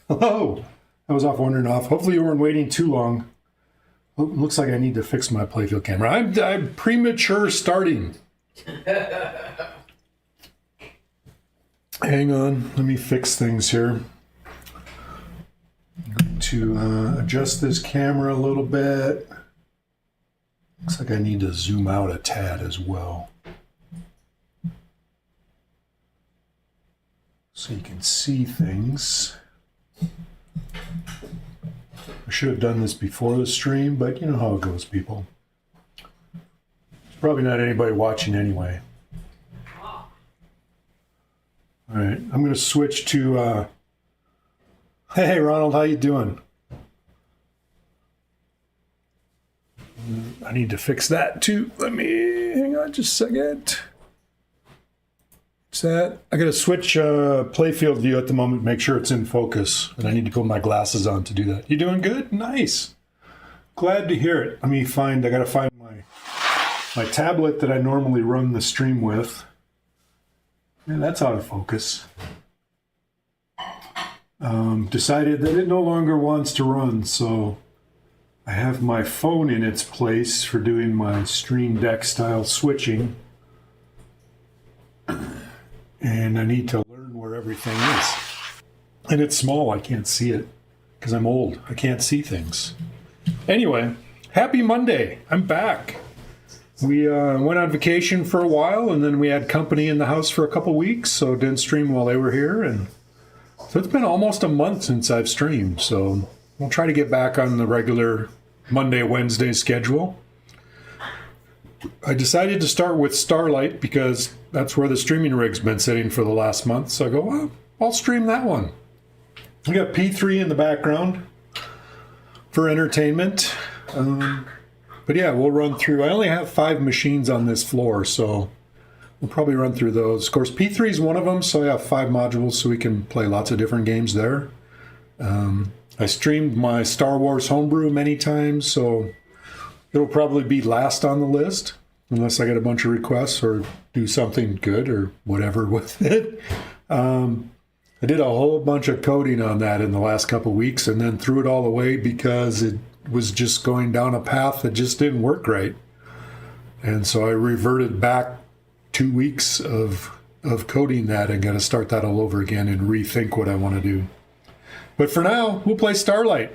Hello. I was off, on and off. Hopefully you weren't waiting too long. Oh, looks like I need to fix my playfield camera. I'm premature starting. Hang on. Let me fix things here. I'm going to adjust this camera a little bit. Looks like I need to zoom out a tad as well, so you can see things. I should have done this before the stream, but you know how it goes, people. There's probably not anybody watching anyway. All right, I'm going to switch to... Hey, Ronald, how you doing? I need to fix that too. Let me... Hang on just a second. What's that? I got to switch playfield view at the moment, make sure it's in focus, and I need to put my glasses on to do that. You doing good? Nice. Glad to hear it. Let me find... I got to find my tablet that I normally run the stream with. And that's out of focus. Decided that it no longer wants to run, so I have my phone in its place for doing my Stream Deck style switching. And I need to learn where everything is. And it's small, I can't see it because I'm old. I can't see things. Anyway, happy Monday. I'm back. We went on vacation for a while, and then we had company in the house for a couple weeks, so didn't stream while they were here. And so it's been almost a month since I've streamed, so we'll try to get back on the regular Monday, Wednesday schedule. I decided to start with Starlight because that's where the streaming rig's been sitting for the last month. So I go, well, I'll stream that one. We got P3 in the background for entertainment. But yeah, we'll run through. I only have 5 machines on this floor, so we'll probably run through those. Of course, P3 is one of them, so I have 5 modules, so we can play lots of different games there. I streamed my Star Wars homebrew many times, so it'll probably be last on the list, unless I get a bunch of requests or do something good or whatever with it. I did a whole bunch of coding on that in the last couple of weeks and then threw it all away because it was just going down a path that just didn't work right. And so I reverted back 2 weeks of coding that and got to start that all over again and rethink what I want to do. But for now, we'll play Starlight.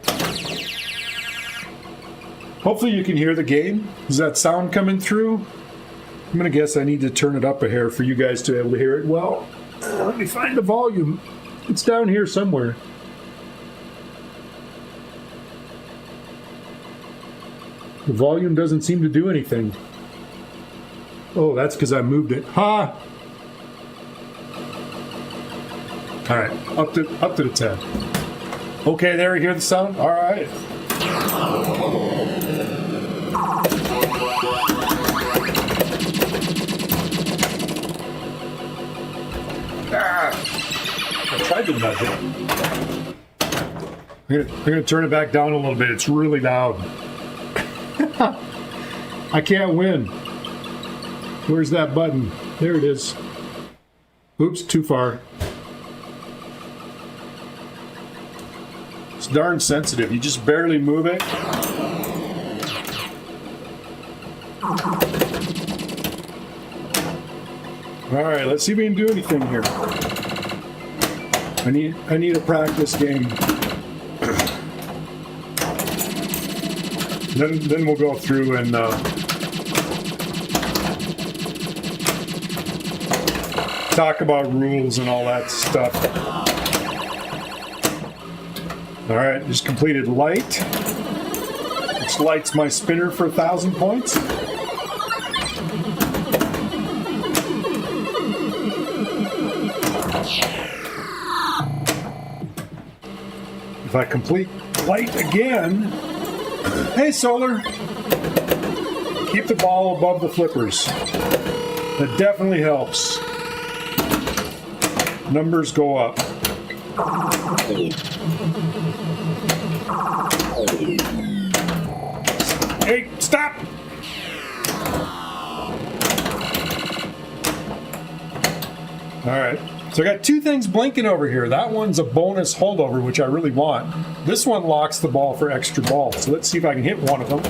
Hopefully you can hear the game. Is that sound coming through? I'm going to guess I need to turn it up a hair for you guys to be able to hear it well. Let me find the volume. It's down here somewhere. The volume doesn't seem to do anything. Oh, that's because I moved it. Ha! All right, up to the 10. Okay, there, you hear the sound? All right. I tried to nudge it. I'm gonna turn it back down a little bit. It's really loud. I can't win. Where's that button? There it is. Oops, too far. It's darn sensitive. You just barely move it. All right, let's see if we can do anything here. I need a practice game. Then we'll go through and talk about rules and all that stuff. All right, just completed light, which lights my spinner for 1,000 points. If I complete light again, hey Solar, keep the ball above the flippers. That definitely helps. Numbers go up. Hey, stop! All right. So I got two things blinking over here. That one's a bonus holdover, which I really want. This one locks the ball for extra ball. So let's see if I can hit one of them.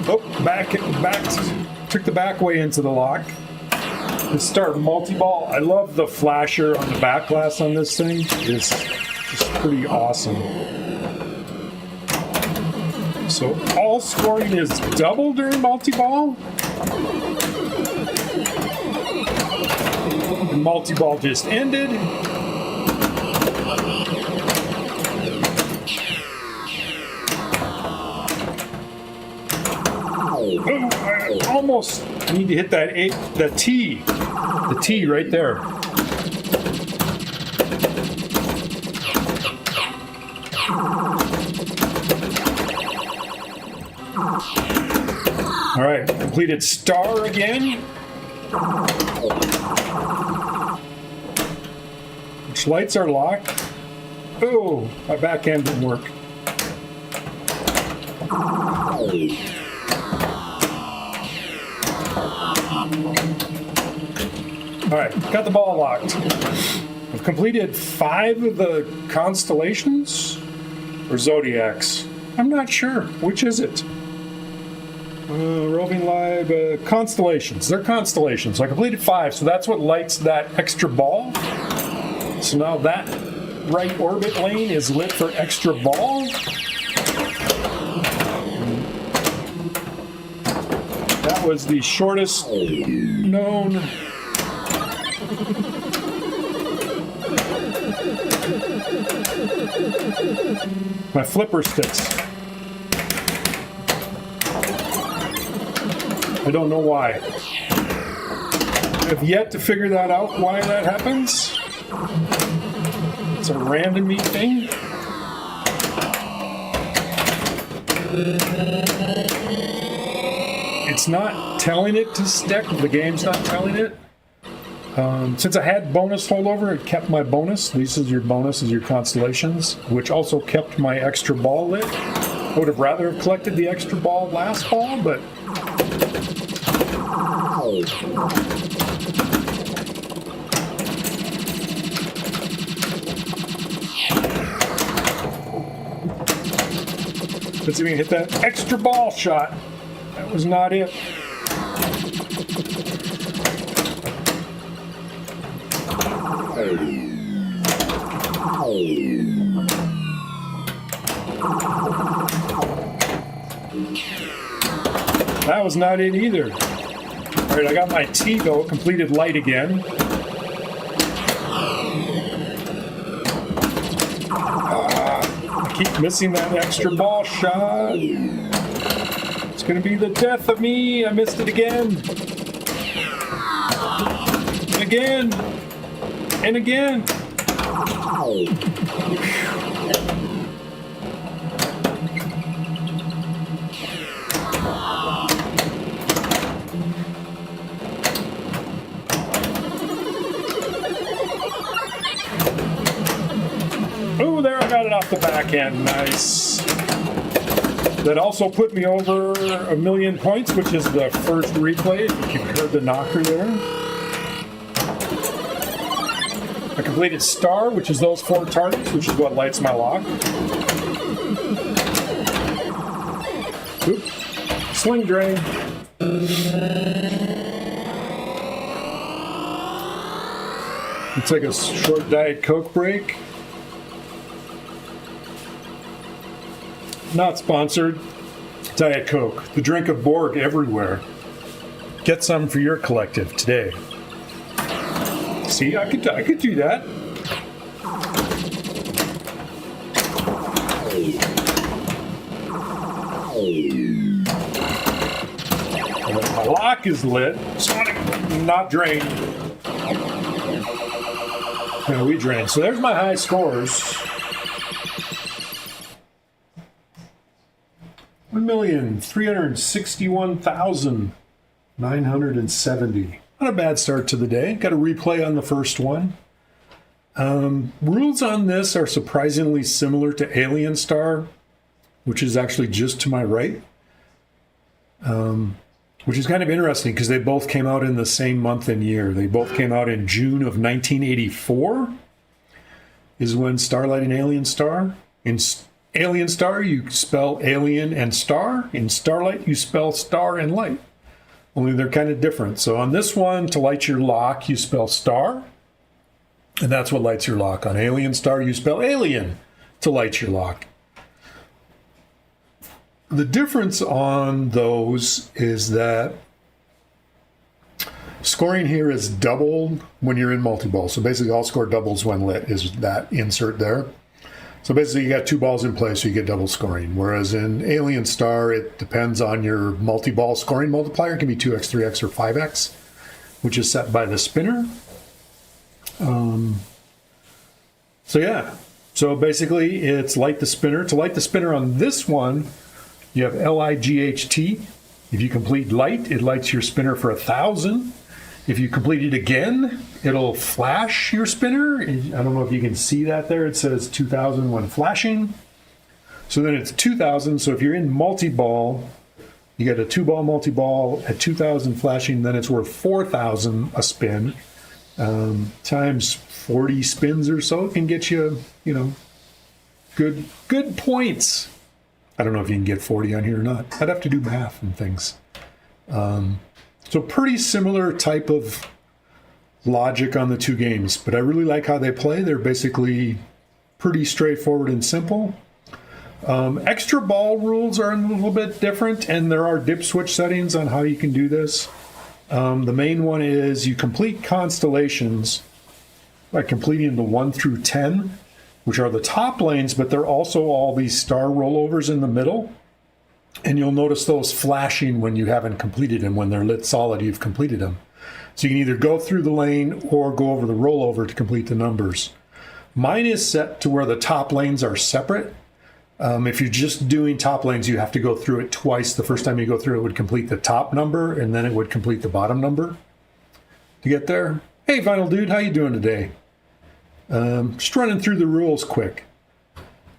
Oh, back, took the back way into the lock. Let's start multi-ball. I love the flasher on the back glass on this thing. It's just pretty awesome. So all scoring is double during multi-ball. And multi-ball just ended. Oh, I almost need to hit the T right there. All right, completed star again. Which lights are locked? Oh, my backhand didn't work. All right, got the ball locked. I've completed 5 of the constellations or zodiacs. I'm not sure. Which is it? Roving live constellations. They're constellations. So I completed 5, so that's what lights that extra ball. So now that right orbit lane is lit for extra ball. That was the shortest known my flipper sticks. I don't know why. I have yet to figure that out, why that happens. It's a random thing. It's not telling it to stick. The game's not telling it. Since I had bonus holdover, it kept my bonus. This is your bonus, is your constellations, which also kept my extra ball lit. I would have rather have collected the extra ball last ball, but let's see if we can hit that extra ball shot. That was not it. That was not it either. All right, I got my T though, completed light again. I keep missing that extra ball shot. It's gonna be the death of me. I missed it again. And again. And again. Oh, there, I got it off the backhand. Nice. That also put me over 1,000,000 points, which is the first replay. If you heard the knocker there. I completed star, which is those 4 targets, which is what lights my lock. Oop. Sling drain. Let's take a short Diet Coke break. Not sponsored. Diet Coke, the drink of Borg everywhere. Get some for your collective today. See, I could do that. My lock is lit. Sonic, not drained. Yeah, we drained. So there's my high scores. 1,361,970. Not a bad start to the day. Got a replay on the first one. Rules on this are surprisingly similar to Alien Star, which is actually just to my right. which is kind of interesting because they both came out in the same month and year. They both came out in June of 1984 is when Starlight and Alien Star. In Alien Star, you spell alien and star. In Starlight, you spell star and light. Only they're kind of different. So on this one, to light your lock, you spell star. And that's what lights your lock. On Alien Star, you spell alien to light your lock. The difference on those is that scoring here is doubled when you're in multi-ball. So basically all score doubles when lit is that insert there. So basically you got 2 balls in play, so you get double scoring. Whereas in Alien Star, it depends on your multi-ball scoring multiplier. It can be 2x, 3x, or 5x, which is set by the spinner. So yeah, so basically it's light the spinner. To light the spinner on this one, you have LIGHT. If you complete light, it lights your spinner for 1,000. If you complete it again, it'll flash your spinner. I don't know if you can see that there. It says 2,000 when flashing. So then it's 2,000. So if you're in multi-ball, you get a 2-ball multi-ball at 2,000 flashing, then it's worth 4,000 a spin. Times 40 spins or so can get you, good points. I don't know if you can get 40 on here or not. I'd have to do math and things. So pretty similar type of logic on the 2 games, but I really like how they play. They're basically pretty straightforward and simple. Extra ball rules are a little bit different, and there are dip switch settings on how you can do this. The main one is you complete constellations by completing the 1 through 10, which are the top lanes, but they're also all these star rollovers in the middle. And you'll notice those flashing when you haven't completed them. When they're lit solid, you've completed them. So you can either go through the lane or go over the rollover to complete the numbers. Mine is set to where the top lanes are separate. If you're just doing top lanes, you have to go through it twice. The first time you go through it would complete the top number, and then it would complete the bottom number to get there. Hey, Vinyl Dude, how you doing today? Just running through the rules quick.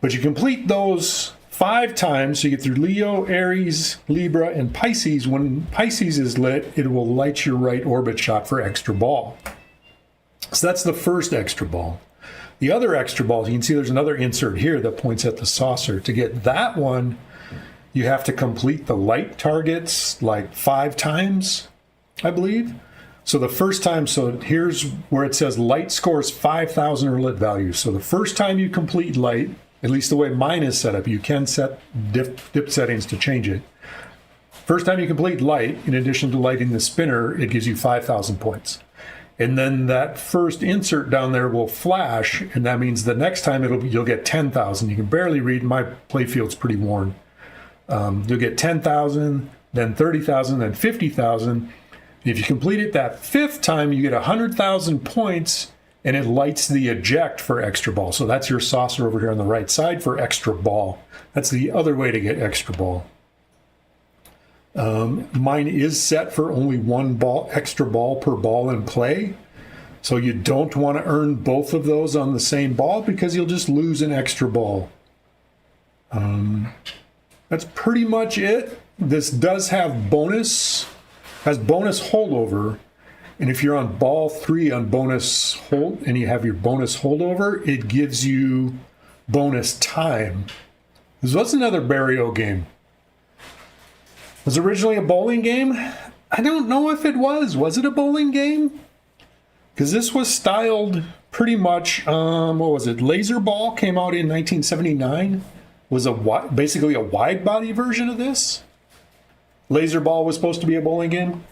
But you complete those 5 times, so you get through Leo, Aries, Libra, and Pisces. When Pisces is lit, it will light your right orbit shot for extra ball. So that's the first extra ball. The other extra ball, you can see there's another insert here that points at the saucer. To get that one, you have to complete the light targets like 5 times, I believe. So the first time, so here's where it says light scores 5,000 or lit value. So the first time you complete light, at least the way mine is set up, you can set dip settings to change it. First time you complete light, in addition to lighting the spinner, it gives you 5,000 points. And then that first insert down there will flash, and that means the next time you'll get 10,000. You can barely read. My playfield's pretty worn. You'll get 10,000, then 30,000, then 50,000. If you complete it that 5th time, you get 100,000 points, and it lights the eject for extra ball. So that's your saucer over here on the right side for extra ball. That's the other way to get extra ball. Mine is set for only 1 extra ball per ball in play. So you don't want to earn both of those on the same ball because you'll just lose an extra ball. That's pretty much it. This does have bonus holdover. And if you're on ball 3 on bonus hold and you have your bonus holdover, it gives you bonus time. This was another Barrio game. Was it originally a bowling game? I don't know if it was. Was it a bowling game? Because this was styled pretty much, what was it? Laser Ball came out in 1979. Was basically a wide body version of this. Laser Ball was supposed to be a bowling game.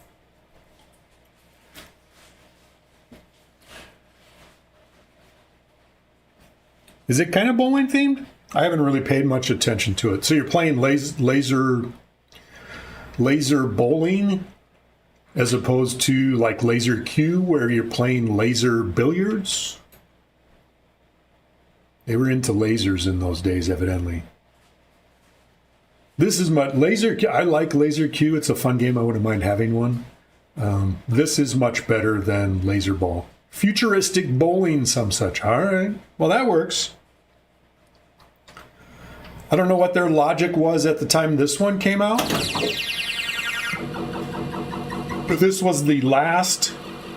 Is it kind of bowling themed? I haven't really paid much attention to it. So you're playing laser bowling as opposed to like laser Q where you're playing laser billiards. They were into lasers in those days, evidently. This is my laser. I like laser Q. It's a fun game. I wouldn't mind having one. This is much better than laser ball. Futuristic bowling, some such. All right. Well, that works. I don't know what their logic was at the time this one came out. But this was the last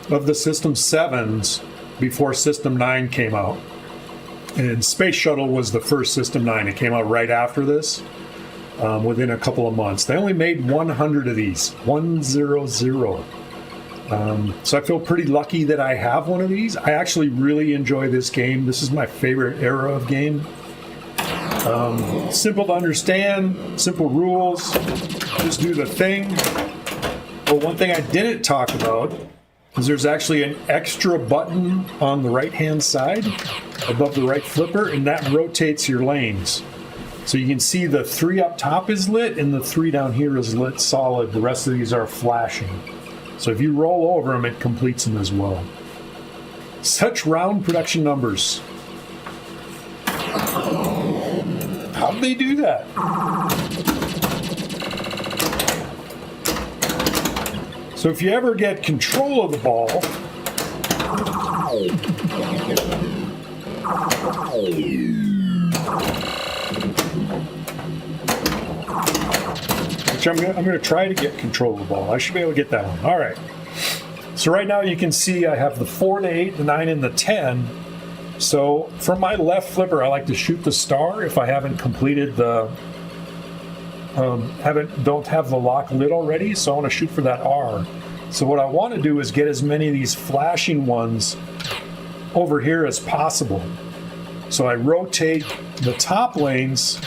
of the System 7s before System 9 came out. And Space Shuttle was the first System 9. It came out right after this, within a couple of months. They only made 100 of these, 100. So I feel pretty lucky that I have one of these. I actually really enjoy this game. This is my favorite era of game. Simple to understand, simple rules, just do the thing. But one thing I didn't talk about is there's actually an extra button on the right-hand side above the right flipper, and that rotates your lanes. So you can see the 3 up top is lit, and the 3 down here is lit solid. The rest of these are flashing. So if you roll over them, it completes them as well. Such round production numbers. How'd they do that? So if you ever get control of the ball, which I'm going to try to get control of the ball. I should be able to get that one. All right. So right now you can see I have the 4, the 8, the 9, and the 10. So from my left flipper, I like to shoot the star if I haven't completed the don't have the lock lit already. So I want to shoot for that R. So what I want to do is get as many of these flashing ones over here as possible. So I rotate the top lanes,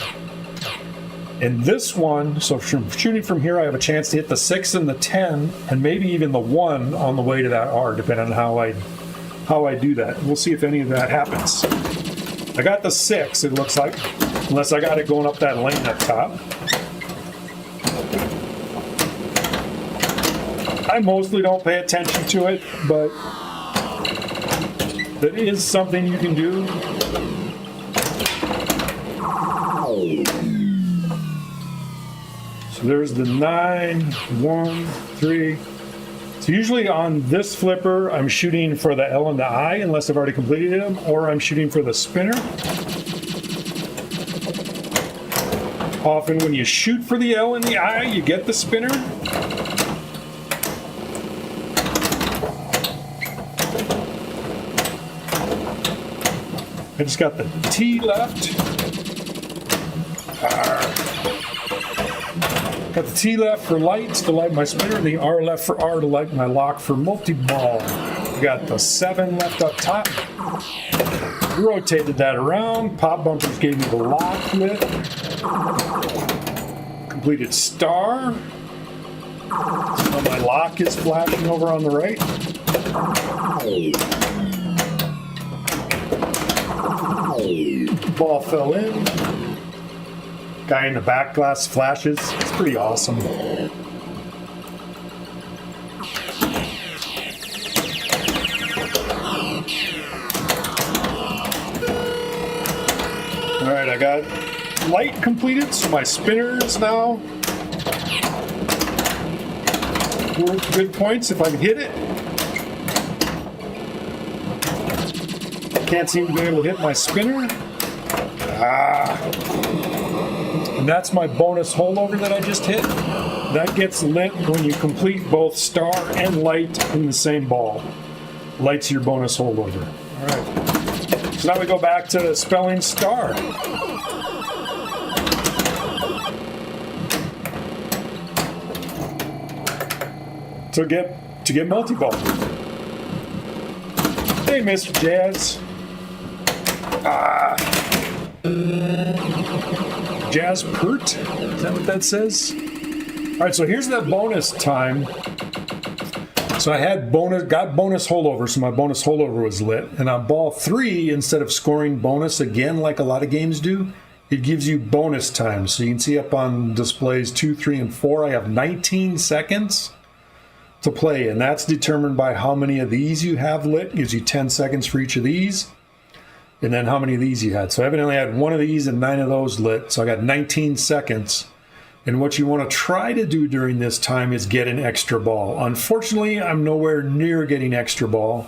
and this one, so from shooting from here, I have a chance to hit the 6 and the 10, and maybe even the 1 on the way to that R, depending on how I do that. We'll see if any of that happens. I got the 6, it looks like, unless I got it going up that lane up top. I mostly don't pay attention to it, but that is something you can do. So there's the 9, 1, 3. So usually on this flipper, I'm shooting for the L and the I, unless I've already completed them, or I'm shooting for the spinner. Often when you shoot for the L and the I, you get the spinner. I just got the T left. Got the T left for lights to light my spinner, and the R left for R to light my lock for multi-ball. Got the 7 left up top. Rotated that around. Pop bumpers gave me the lock lit. Completed star. So my lock is flashing over on the right. Ball fell in. Guy in the back glass flashes. It's pretty awesome. Alright, I got light completed, so my spinner is now worth good points if I can hit it. Can't seem to be able to hit my spinner. And that's my bonus holdover that I just hit. That gets lit when you complete both star and light in the same ball. Light's your bonus holdover. All right. So now we go back to spelling star. To get multi-ball. Hey, Mr. Jazz. Jazz Pert? Is that what that says? All right, so here's that bonus time. So I had got bonus holdover, so my bonus holdover was lit. And on ball 3, instead of scoring bonus again like a lot of games do, it gives you bonus time. So you can see up on displays 2, 3, and 4, I have 19 seconds to play. And that's determined by how many of these you have lit. It gives you 10 seconds for each of these. And then how many of these you had. So I evidently had 1 of these and 9 of those lit. So I got 19 seconds. And what you want to try to do during this time is get an extra ball. Unfortunately, I'm nowhere near getting extra ball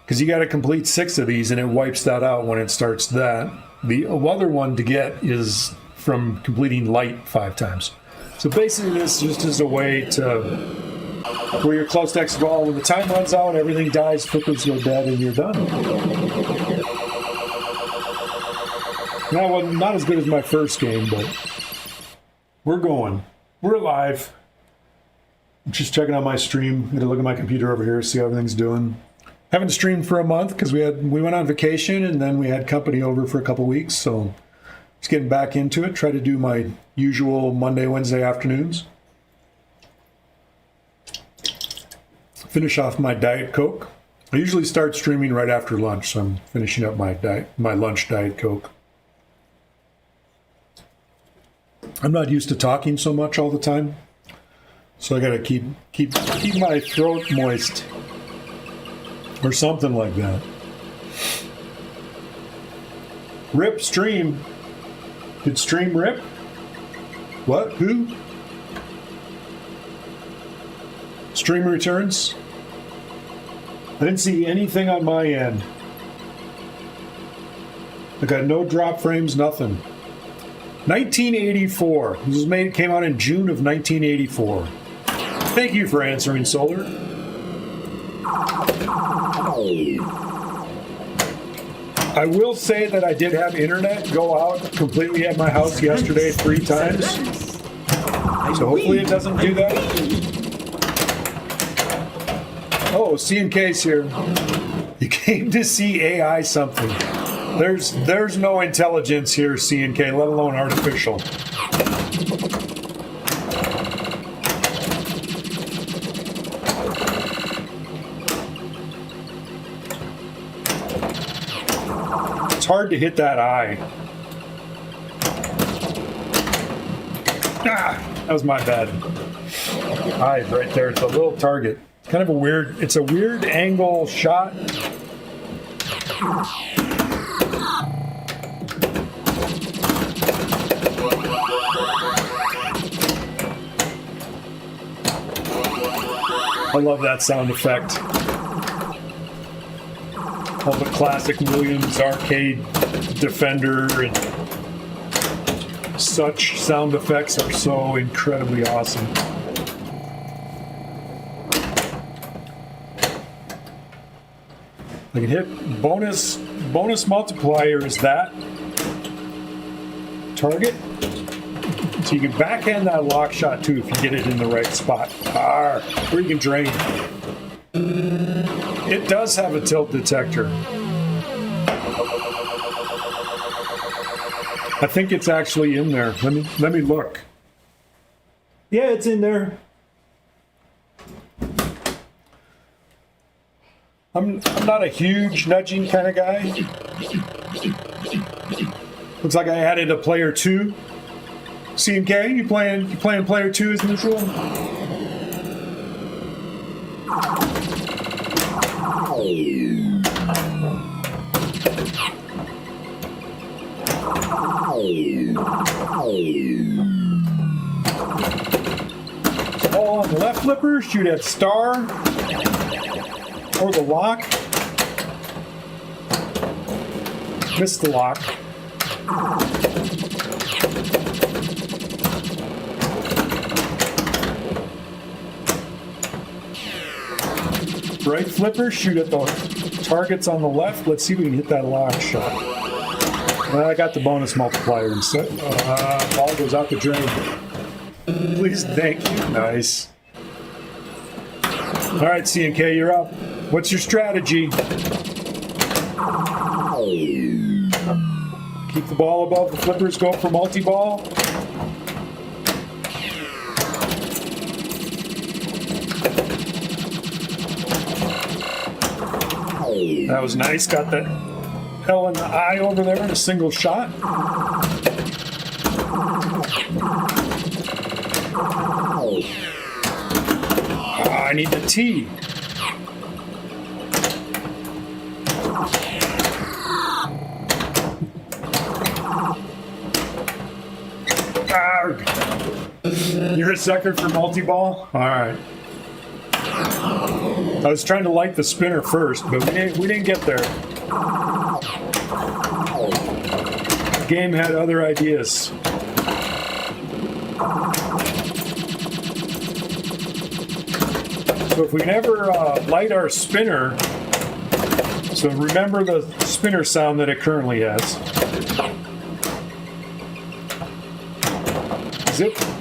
because you got to complete 6 of these and it wipes that out when it starts that. The other one to get is from completing light 5 times. So basically this just is a way to where you're close next to the ball. When the time runs out, everything dies, flippers go dead, and you're done. Now, not as good as my first game, but we're going. We're alive. I'm just checking out my stream. I'm going to look at my computer over here, see how everything's doing. Haven't streamed for a month because we went on vacation and then we had company over for a couple weeks, so just getting back into it. Try to do my usual Monday, Wednesday afternoons. Finish off my Diet Coke. I usually start streaming right after lunch, so I'm finishing up my lunch Diet Coke. I'm not used to talking so much all the time, so I gotta keep my throat moist or something like that. Rip stream. Did stream rip? What? Who? Stream returns? I didn't see anything on my end. I got no drop frames, nothing. 1984. This came out in June of 1984. Thank you for answering, Solar. I will say that I did have internet go out completely at my house yesterday 3 times. So hopefully it doesn't do that. Oh, C&K's here. You came to see AI something. There's no intelligence here, C&K, let alone artificial. It's hard to hit that eye. Ah, that was my bad. Eye right there. It's a little target. Kind of a weird. It's a weird angle shot. I love that sound effect. All the classic Williams arcade Defender and such sound effects are so incredibly awesome. I can hit bonus multiplier is that target. So you can backhand that lock shot too if you get it in the right spot. Or you can drain. It does have a tilt detector. I think it's actually in there. Let me look. Yeah, it's in there. I'm not a huge nudging kind of guy. Looks like I added a player 2. C&K, you playing player 2 as neutral? Ball on the left flipper, shoot at star or the lock. Missed the lock. Right flipper, shoot at the targets on the left. Let's see if we can hit that lock shot. I got the bonus multiplier instead. Ball goes out the drain. Please, thank you. Nice. All right, C&K, you're up. What's your strategy? Keep the ball above the flippers, go for multi-ball. That was nice. Got that L in the eye over there in a single shot. I need the T. You're a sucker for multi-ball? All right. I was trying to light the spinner first, but we didn't get there. The game had other ideas. So if we never light our spinner, so remember the spinner sound that it currently has.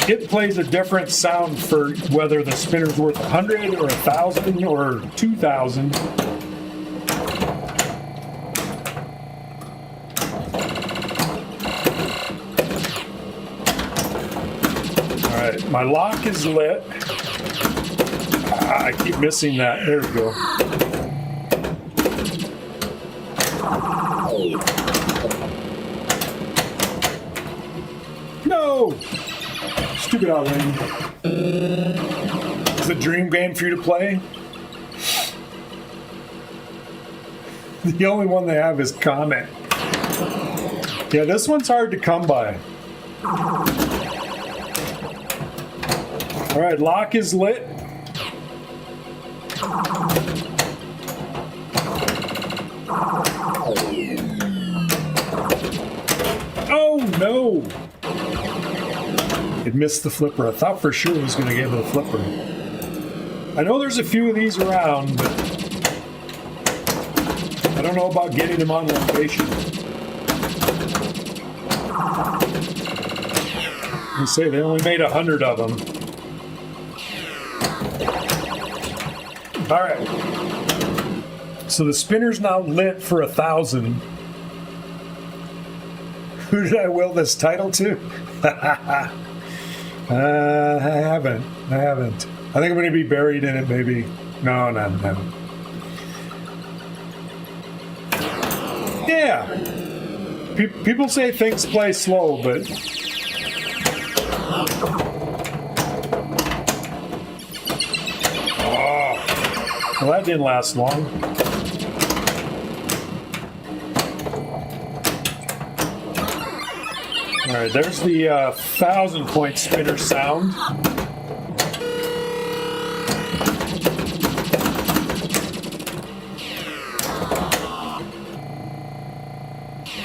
It plays a different sound for whether the spinner's worth 100 or 1,000 or 2,000. All right, my lock is lit. I keep missing that. There we go. No! Stupid outline. Is it a dream game for you to play? The only one they have is Comet. Yeah, this one's hard to come by. All right, lock is lit. Oh no! It missed the flipper. I thought for sure it was going to get the flipper. I know there's a few of these around, but I don't know about getting them on location. They say they only made 100 of them. All right. So the spinner's now lit for 1,000. Who did I will this title to? I haven't. I think I'm going to be buried in it, maybe. No. Yeah. People say things play slow, but... Oh. Well, that didn't last long. All right, there's the 1,000-point spinner sound.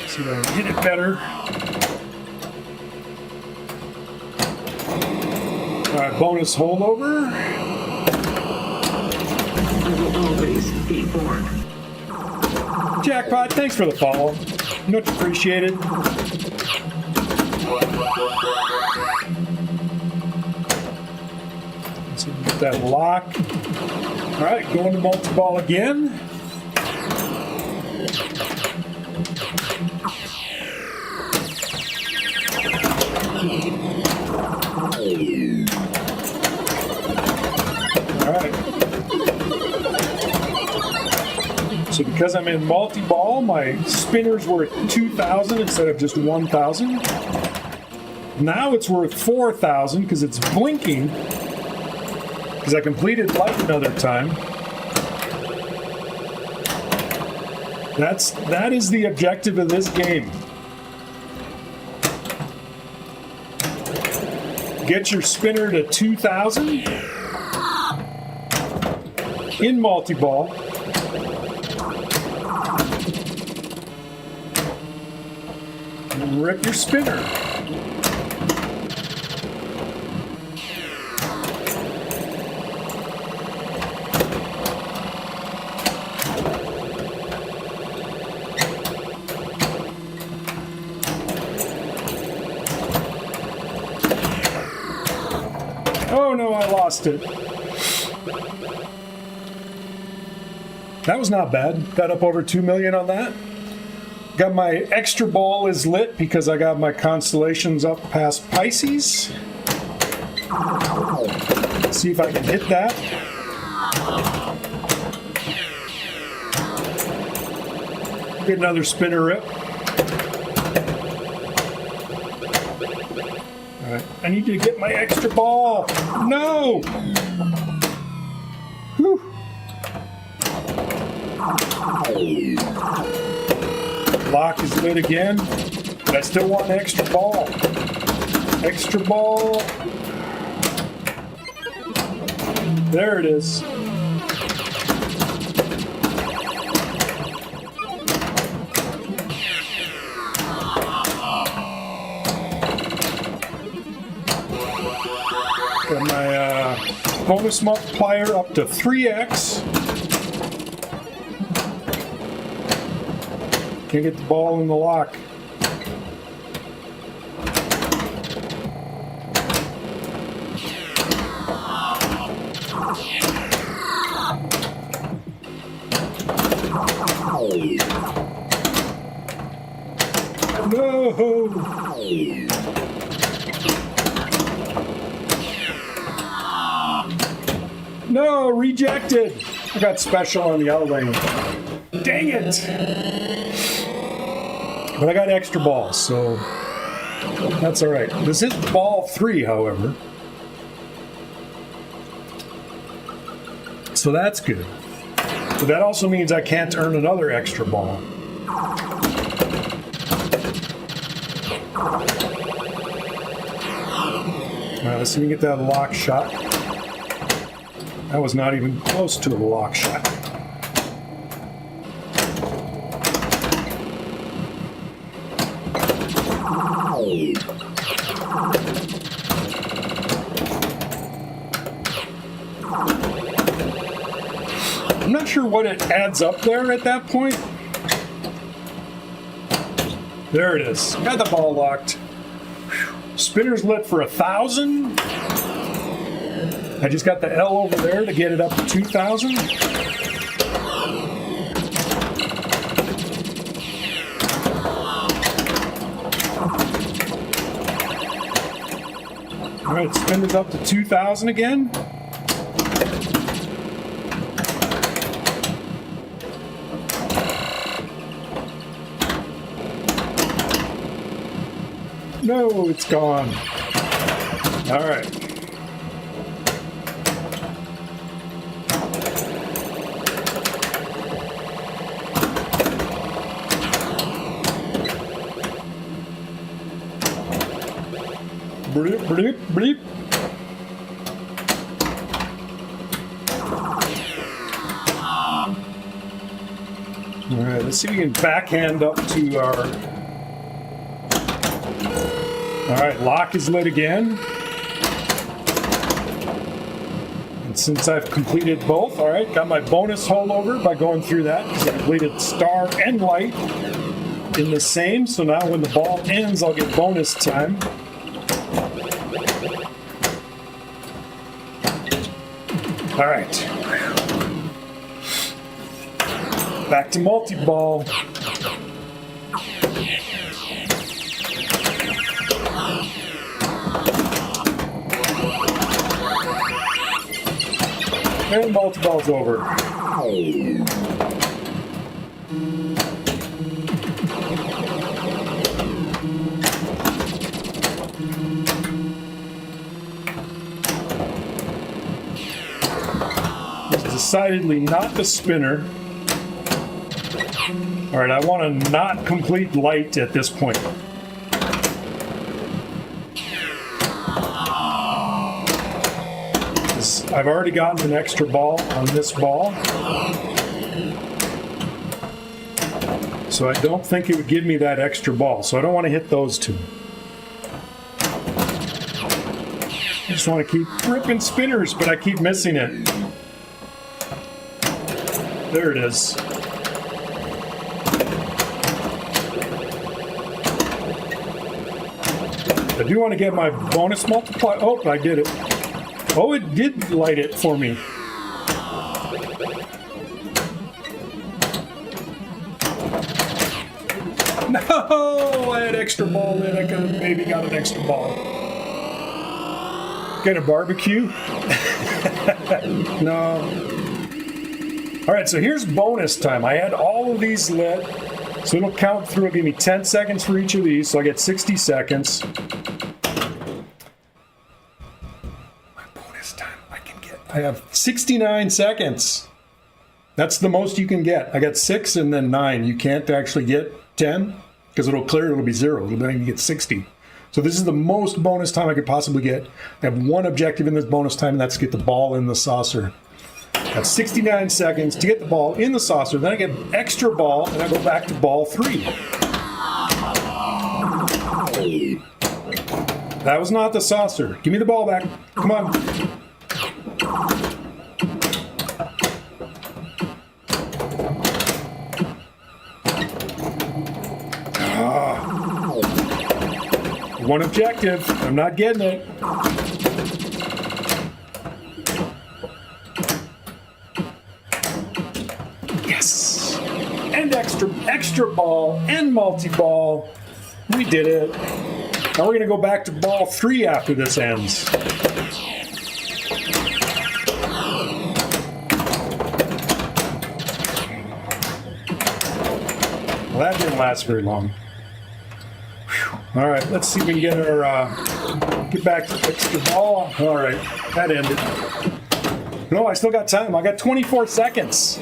See if I can hit it better. All right, bonus holdover. Jackpot, thanks for the follow. Much appreciated. Let's see if we get that lock. All right, going to multi-ball again. All right. So because I'm in multi-ball, my spinner's worth 2,000 instead of just 1,000. Now it's worth 4,000 because it's blinking. Because I completed light another time. That is the objective of this game. Get your spinner to 2,000 in multi-ball. And rip your spinner. Oh no, I lost it. That was not bad. Got up over 2 million on that. Got my extra ball is lit because I got my constellations up past Pisces. Let's see if I can hit that. Get another spinner rip. All right, I need to get my extra ball. No! Whew. Lock is lit again, but I still want an extra ball. Extra ball. There it is. Got my bonus multiplier up to 3x. Can't get the ball in the lock. No! No, rejected. I got special on the other lane. Dang it! But I got extra balls, so that's all right. This is ball 3, however. So that's good. But that also means I can't earn another extra ball. All right, let's see if we can get that lock shot. That was not even close to a lock shot. I'm not sure what it adds up there at that point. There it is. Got the ball locked. Spinner's lit for 1,000. I just got the L over there to get it up to 2,000. All right, spinner's up to 2,000 again. No, it's gone. All right. Bleep, bleep, bleep. All right, let's see if we can backhand up to our... All right, lock is lit again. And since I've completed both, all right, got my bonus holdover by going through that because I completed star and light in the same. So now when the ball ends, I'll get bonus time. All right. Back to multi-ball. And multi-ball's over. It's decidedly not the spinner. All right, I want to not complete light at this point. I've already gotten an extra ball on this ball. So I don't think it would give me that extra ball. So I don't want to hit those two. I just want to keep ripping spinners, but I keep missing it. There it is. I do want to get my bonus multiplier. Oh, I did it. Oh, it did light it for me. No, I had extra ball in. I could have maybe got an extra ball. Get a barbecue? No. All right, so here's bonus time. I had all of these lit. So it'll count through. It'll give me 10 seconds for each of these. So I get 60 seconds. I have 69 seconds. That's the most you can get. I got 6 and then 9. You can't actually get 10 because it'll clear, it'll be 0. Then you get 60. So this is the most bonus time I could possibly get. I have one objective in this bonus time, and that's to get the ball in the saucer. I have 69 seconds to get the ball in the saucer. Then I get extra ball, and I go back to ball 3. That was not the saucer. Give me the ball back. Come on. One objective. I'm not getting it. Yes. And extra ball and multi-ball. We did it. Now we're going to go back to ball 3 after this ends. Well, that didn't last very long. Whew. All right, let's see if we can get our get back to extra ball. All right, that ended. No, I still got time. I got 24 seconds.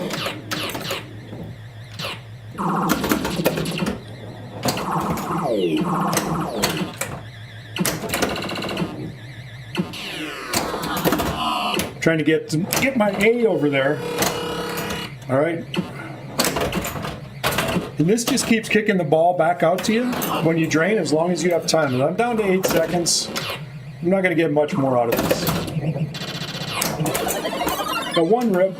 Trying to get my A over there. All right. And this just keeps kicking the ball back out to you when you drain, as long as you have time. And I'm down to 8 seconds. I'm not going to get much more out of this. Got one rib.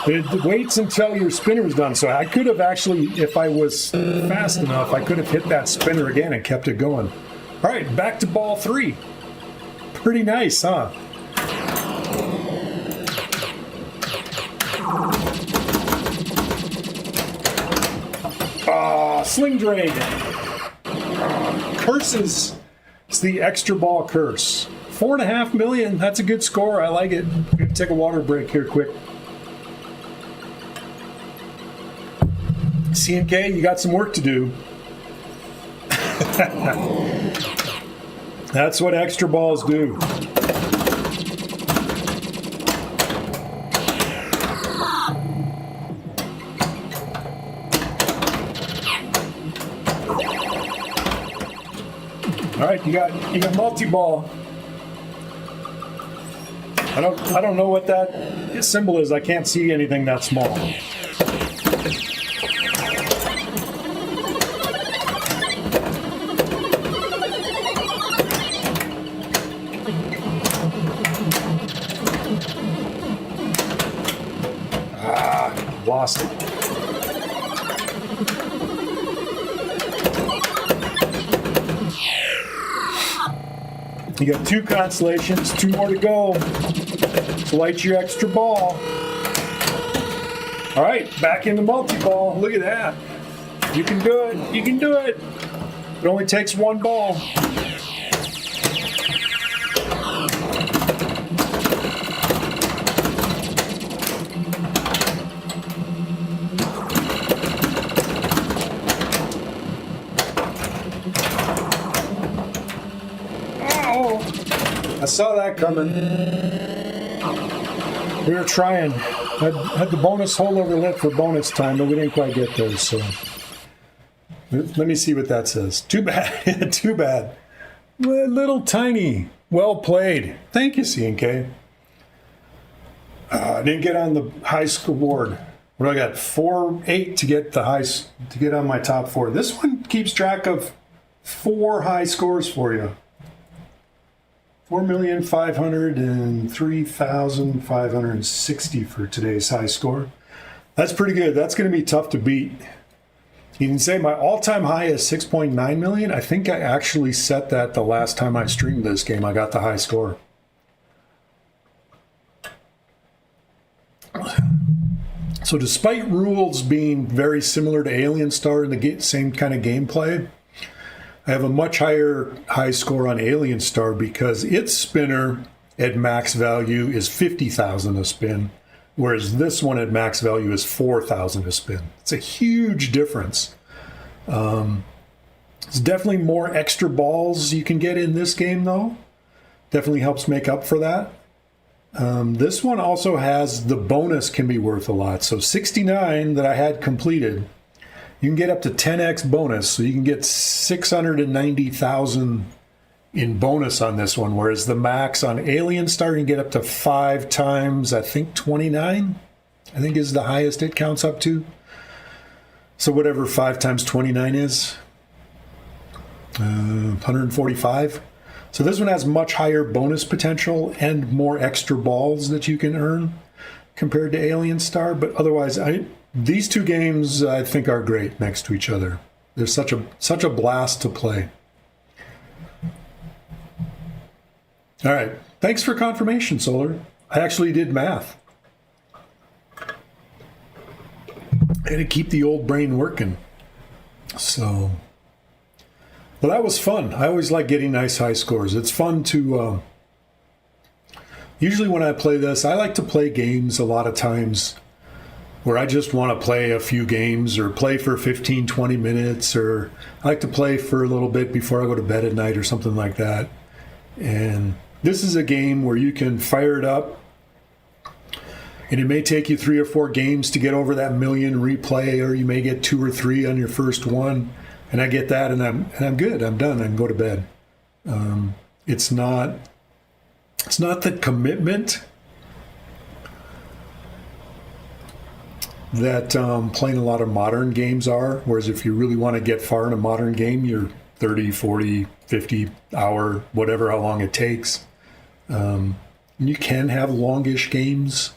It waits until your spinner is done. So I could have actually, if I was fast enough, I could have hit that spinner again and kept it going. All right, back to ball 3. Pretty nice, huh? Sling drain. Curses. It's the extra ball curse. 4.5 million. That's a good score. I like it. I'm going to take a water break here quick. C&K, you got some work to do. That's what extra balls do. All right, you got multi-ball. I don't know what that symbol is. I can't see anything that small. Lost it. You got 2 constellations, 2 more to go. So light your extra ball. All right, back into multi-ball. Look at that. You can do it. You can do it. It only takes 1 ball. I saw that coming. We were trying. I had the bonus holdover lit for bonus time, but we didn't quite get there, so. Let me see what that says. Too bad. Too bad. Little tiny. Well played. Thank you, C&K. I didn't get on the high scoreboard. What do I got? 4-8 to get to get on my top 4. This one keeps track of 4 high scores for you. 4,503,560 for today's high score. That's pretty good. That's going to be tough to beat. You can say my all-time high is 6.9 million. I think I actually set that the last time I streamed this game. I got the high score. So despite rules being very similar to Alien Star and the same kind of gameplay, I have a much higher high score on Alien Star because its spinner at max value is 50,000 a spin, whereas this one at max value is 4,000 a spin. It's a huge difference. It's definitely more extra balls you can get in this game, though. Definitely helps make up for that. This one also has the bonus can be worth a lot. So 69 that I had completed, you can get up to 10x bonus, so you can get 690,000 in bonus on this one, whereas the max on Alien Star, you can get up to 5 times, I think 29, I think is the highest it counts up to. So whatever 5 times 29 is, 145. So this one has much higher bonus potential and more extra balls that you can earn compared to Alien Star, but otherwise these two games I think are great next to each other. They're such a blast to play. All right. Thanks for confirmation, Solar. I actually did math. And to keep the old brain working. So, well, that was fun. I always like getting nice high scores. It's fun to, usually when I play this, I like to play games a lot of times where I just want to play a few games or play for 15, 20 minutes, or I like to play for a little bit before I go to bed at night or something like that. And this is a game where you can fire it up, and it may take you 3 or 4 games to get over that million replay, or you may get 2 or 3 on your first one. And I get that, and I'm good. I'm done. I can go to bed. It's not the commitment that playing a lot of modern games are. Whereas if you really want to get far in a modern game, you're 30, 40, 50 hour, whatever, how long it takes. You can have longish games,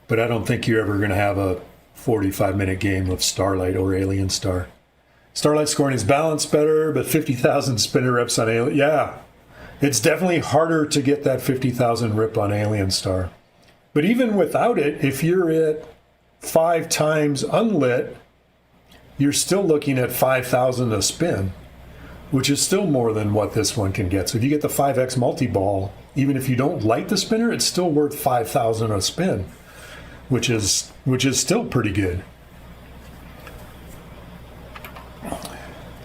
but I don't think you're ever going to have a 45-minute game of Starlight or Alien Star. Starlight scoring is balanced better, but 50,000 spinner reps on Alien. Yeah, it's definitely harder to get that 50,000 rip on Alien Star. But even without it, if you're at 5 times unlit, you're still looking at 5,000 a spin, which is still more than what this one can get. So if you get the 5X multi-ball, even if you don't light the spinner, it's still worth 5,000 a spin, which is still pretty good.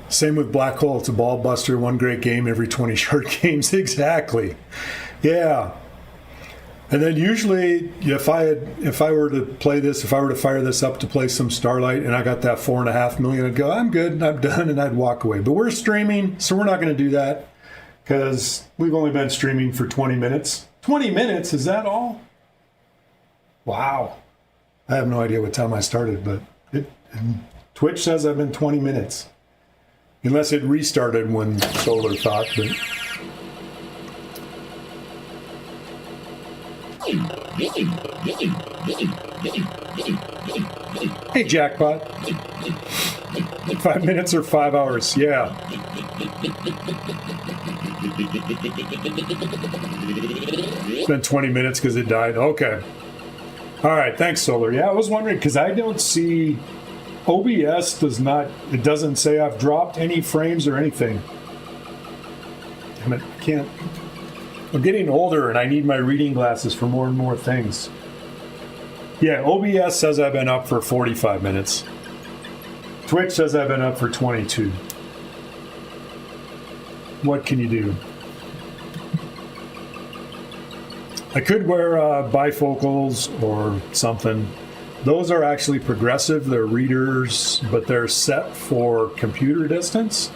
Same with Black Hole. It's a ball buster, one great game every 20 short games. Exactly. Yeah. And then usually if I were to play this, if I were to fire this up to play some Starlight and I got that 4.5 million, I'd go, I'm good, I'm done, and I'd walk away. But we're streaming, so we're not going to do that because we've only been streaming for 20 minutes. 20 minutes, is that all? Wow. I have no idea what time I started, but Twitch says I've been 20 minutes. Unless it restarted when Solar thought, but... Hey, Jackpot. 5 minutes or 5 hours? Yeah. It's been 20 minutes because it died. Okay. All right. Thanks, Solar. Yeah, I was wondering because I don't see... OBS doesn't say I've dropped any frames or anything. Damn it, I can't. I'm getting older and I need my reading glasses for more and more things. Yeah, OBS says I've been up for 45 minutes. Twitch says I've been up for 22. What can you do? I could wear bifocals or something. Those are actually progressive. They're readers, but they're set for computer distance.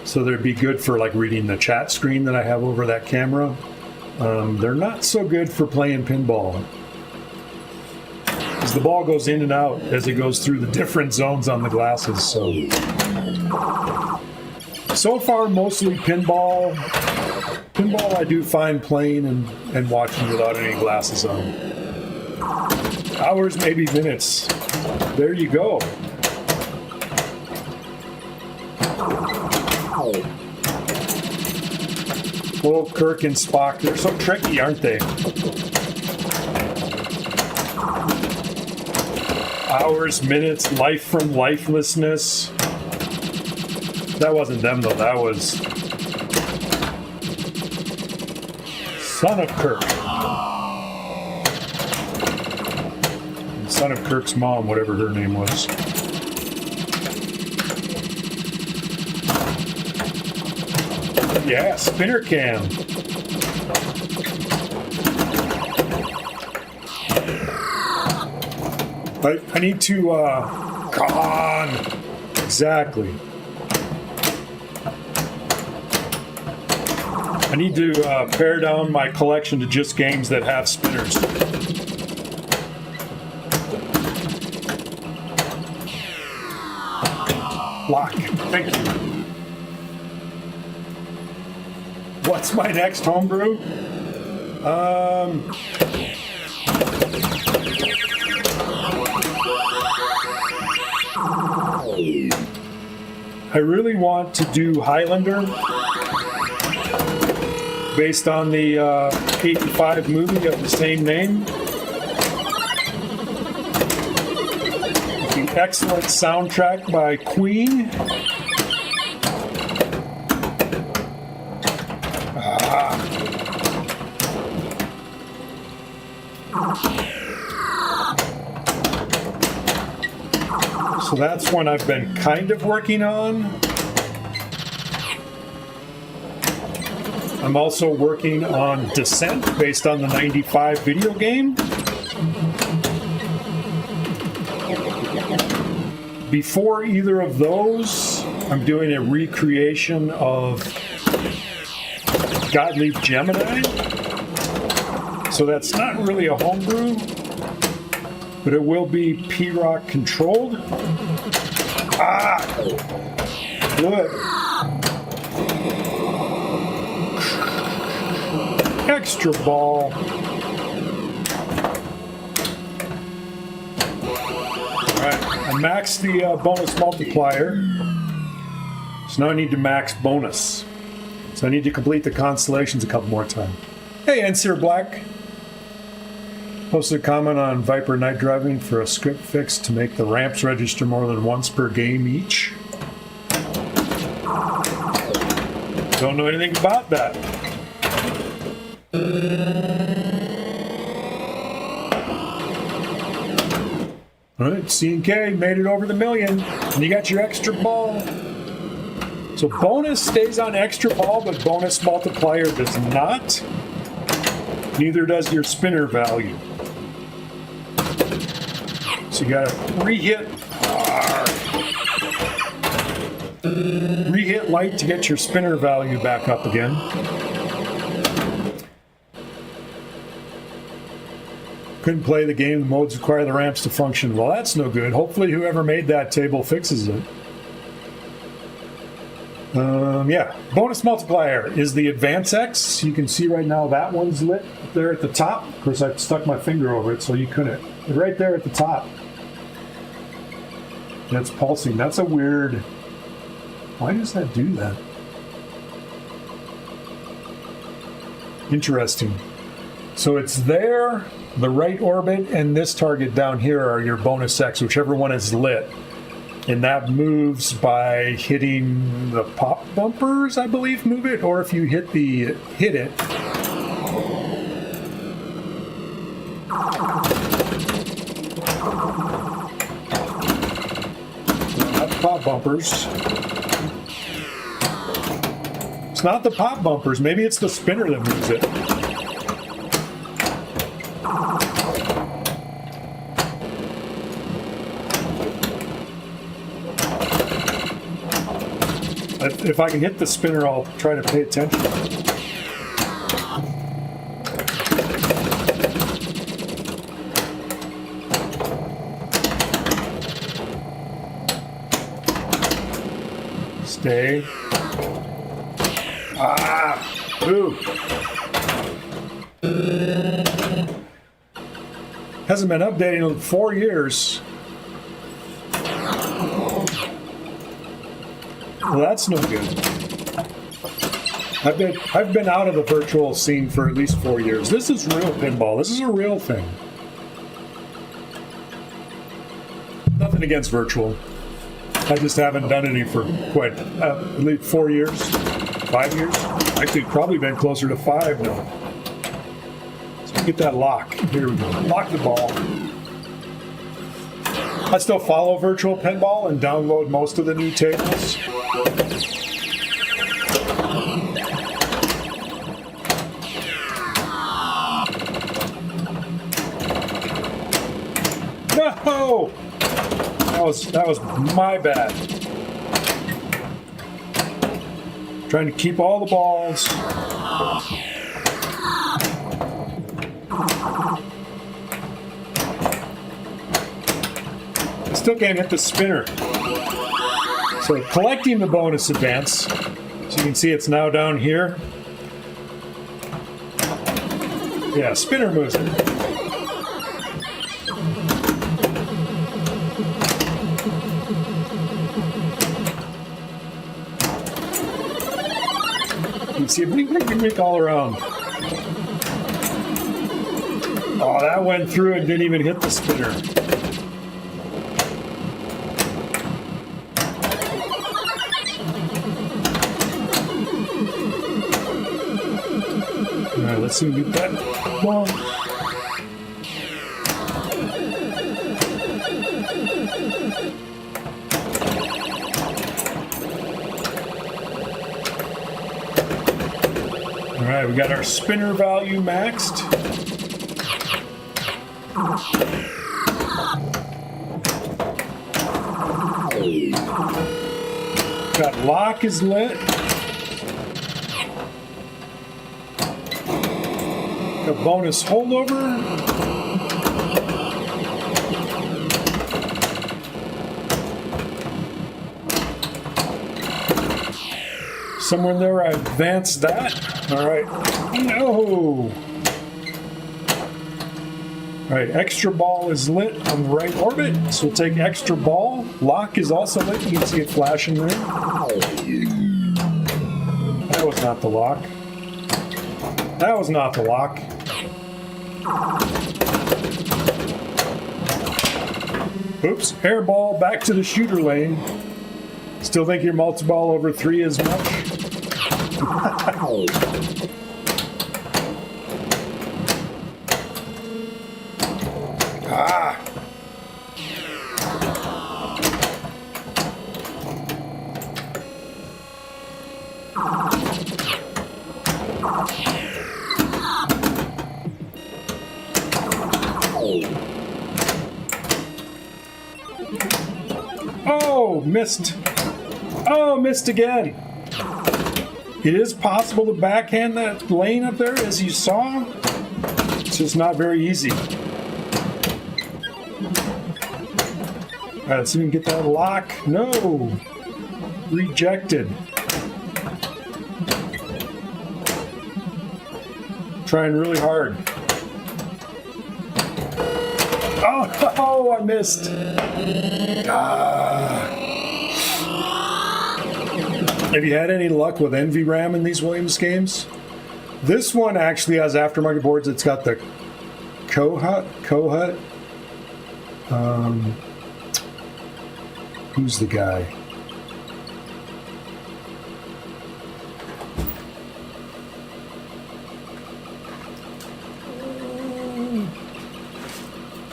So they'd be good for like reading the chat screen that I have over that camera. They're not so good for playing pinball, because the ball goes in and out as it goes through the different zones on the glasses. So far, mostly pinball. Pinball I do find playing and watching without any glasses on. Hours, maybe minutes. There you go. Well, Kirk and Spock, they're so tricky, aren't they? Hours, minutes, life from lifelessness. That wasn't them, though. That was Son of Kirk. Son of Kirk's mom, whatever her name was. Yeah, spinner cam. I need to, come on. Exactly. I need to pare down my collection to just games that have spinners. Lock. Thank you. What's my next homebrew? I really want to do Highlander based on the 85 movie of the same name. The excellent soundtrack by Queen. So that's one I've been kind of working on. I'm also working on Descent based on the 95 video game. Before either of those, I'm doing a recreation of Godleaf Gemini. So that's not really a homebrew, but it will be P-Rock controlled. Good. Extra ball. Alright, I maxed the bonus multiplier. So now I need to max bonus. So I need to complete the constellations a couple more times. Hey, Ensir Black. Posted a comment on Viper night driving for a script fix to make the ramps register more than once per game each. Don't know anything about that. Alright, C&K made it over the million. And you got your extra ball. So bonus stays on extra ball, but bonus multiplier does not. Neither does your spinner value. So you gotta re-hit light to get your spinner value back up again. Couldn't play the game, the modes require the ramps to function. Well, that's no good. Hopefully whoever made that table fixes it. Yeah, bonus multiplier is the Advance X. You can see right now that one's lit there at the top. Of course, I stuck my finger over it so you couldn't. But right there at the top. That's pulsing. That's a weird... Why does that do that? Interesting. So it's there, the right orbit, and this target down here are your bonus X, whichever one is lit. And that moves by hitting the pop bumpers, I believe, move it. Or if you hit it. Not the pop bumpers. It's not the pop bumpers. Maybe it's the spinner that moves it. If I can hit the spinner, I'll try to pay attention. Stay. Ooh. Hasn't been updating in 4 years. Well, that's no good. I've been out of the virtual scene for at least 4 years. This is real pinball. This is a real thing. Nothing against virtual. I just haven't done any for quite at least 4 years, 5 years. Actually, probably been closer to 5 now. So get that lock. Here we go. Lock the ball. I still follow virtual pinball and download most of the new tables. No! That was my bad. Trying to keep all the balls. I still can't hit the spinner. So collecting the bonus advance. So you can see it's now down here. Yeah, spinner moves it. See it blink, blink, blink, blink all around. Oh, that went through and didn't even hit the spinner. All right, let's see if we get that ball. All right, we got our spinner value maxed. Got lock is lit. Got bonus holdover. Somewhere in there I advanced that. All right. No. All right, extra ball is lit on the right orbit, so we'll take extra ball. Lock is also lit. You can see it flashing there. That was not the lock. That was not the lock. Oops, air ball back to the shooter lane. Still think your multi-ball over 3 is much? Ah! Oh, missed. Oh, missed again. It is possible to backhand that lane up there, as you saw. It's just not very easy. All right, let's see if we can get that lock. No. Rejected. Trying really hard. Oh, I missed. Have you had any luck with NVRAM in these Williams games? This one actually has aftermarket boards. It's got the Kohut. Who's the guy?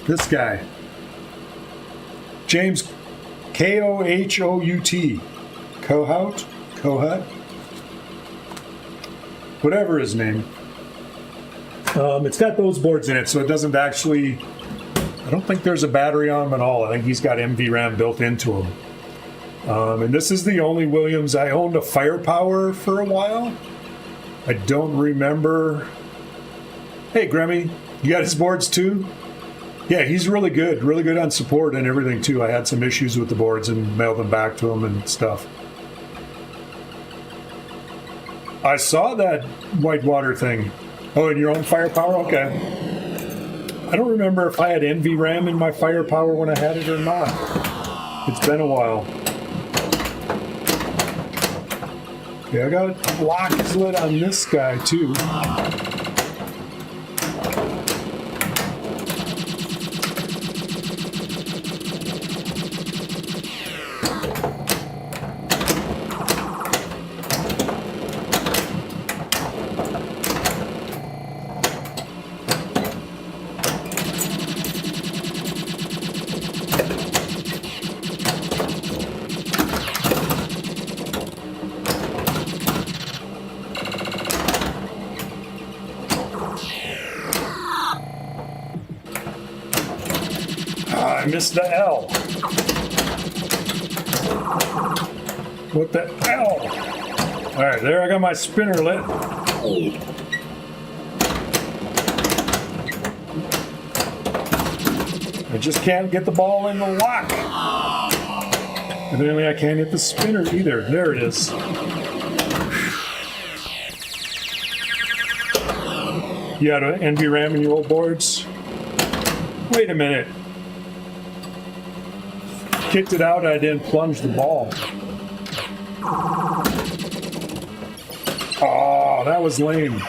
This guy. James Kohut. Kohut? Whatever his name. It's got those boards in it, so it doesn't actually... I don't think there's a battery on them at all. I think he's got NVRAM built into him. And this is the only Williams. I owned a Firepower for a while. I don't remember... Hey, Grammy, you got his boards too? Yeah, he's really good on support and everything too. I had some issues with the boards and mailed them back to him and stuff. I saw that Whitewater thing. Oh, in your own Firepower? Okay. I don't remember if I had NVRAM in my Firepower when I had it or not. It's been a while. Okay, I got lock is lit on this guy too. I missed the L. What the L? All right, there I got my spinner lit. I just can't get the ball in the lock. Evidently I can't hit the spinner either. There it is. You had an NVRAM in your old boards? Wait a minute. Kicked it out, I didn't plunge the ball. Oh, that was lame.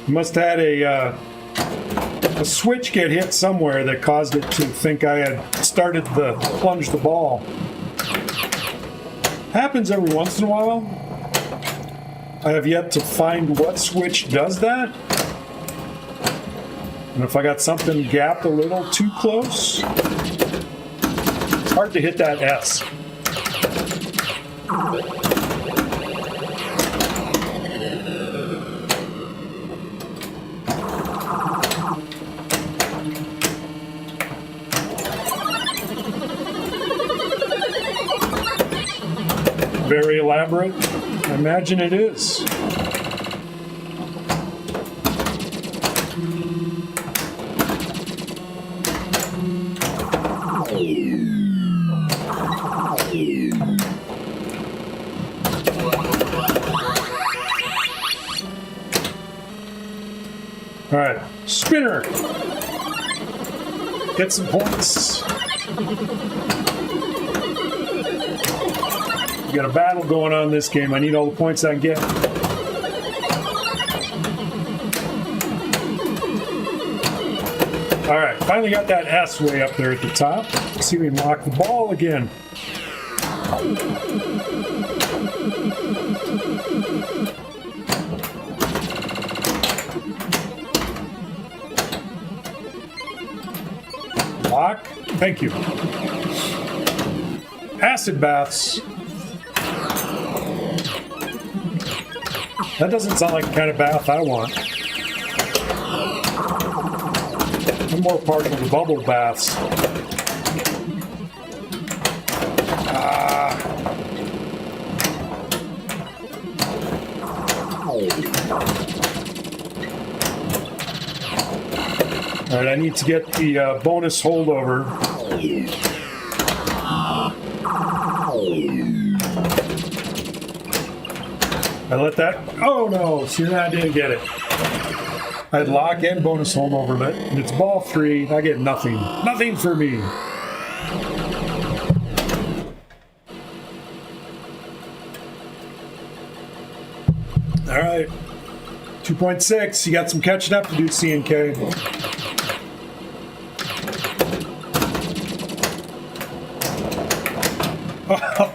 Must have had a switch get hit somewhere that caused it to think I had started to plunge the ball. Happens every once in a while. I have yet to find what switch does that. And if I got something gapped a little too close, it's hard to hit that S. Very elaborate. I imagine it is. All right, spinner. Get some points. We got a battle going on in this game. I need all the points I can get. All right, finally got that S way up there at the top. Let's see if we can lock the ball again. Lock. Thank you. Acid baths. That doesn't sound like the kind of bath I want. I'm more part of the bubble baths. All right, I need to get the bonus holdover. I let that. Oh no! See, I didn't get it. I had lock and bonus holdover, but it's ball 3. I get nothing. Nothing for me. All right. 2.6. You got some catching up to do, C&K.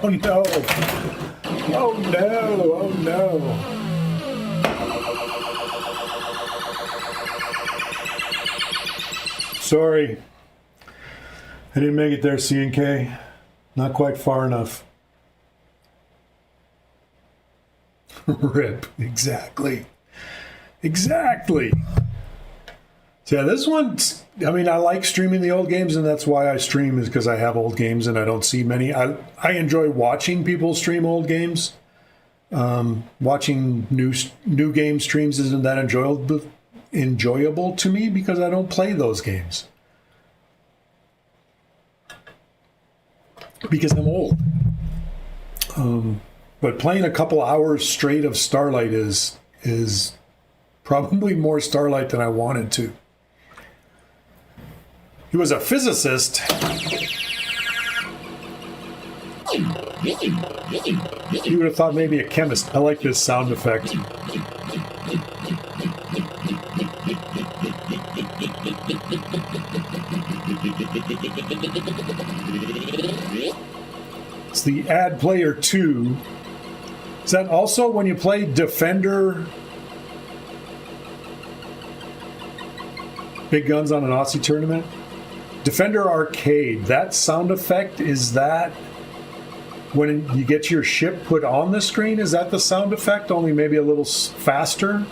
Oh no. Oh no. Oh no. Sorry. I didn't make it there, C&K. Not quite far enough. Rip. Exactly. Exactly. So yeah, this one, I mean, I like streaming the old games, and that's why I stream, is because I have old games and I don't see many. I enjoy watching people stream old games. Watching new game streams isn't that enjoyable to me because I don't play those games. Because I'm old. But playing a couple hours straight of Starlight is probably more Starlight than I wanted to. He was a physicist. You would have thought maybe a chemist. I like this sound effect. It's the Add Player 2. Is that also when you play Defender? Big Guns on an Aussie tournament? Defender Arcade. That sound effect, is that when you get your ship put on the screen? Is that the sound effect, only maybe a little faster?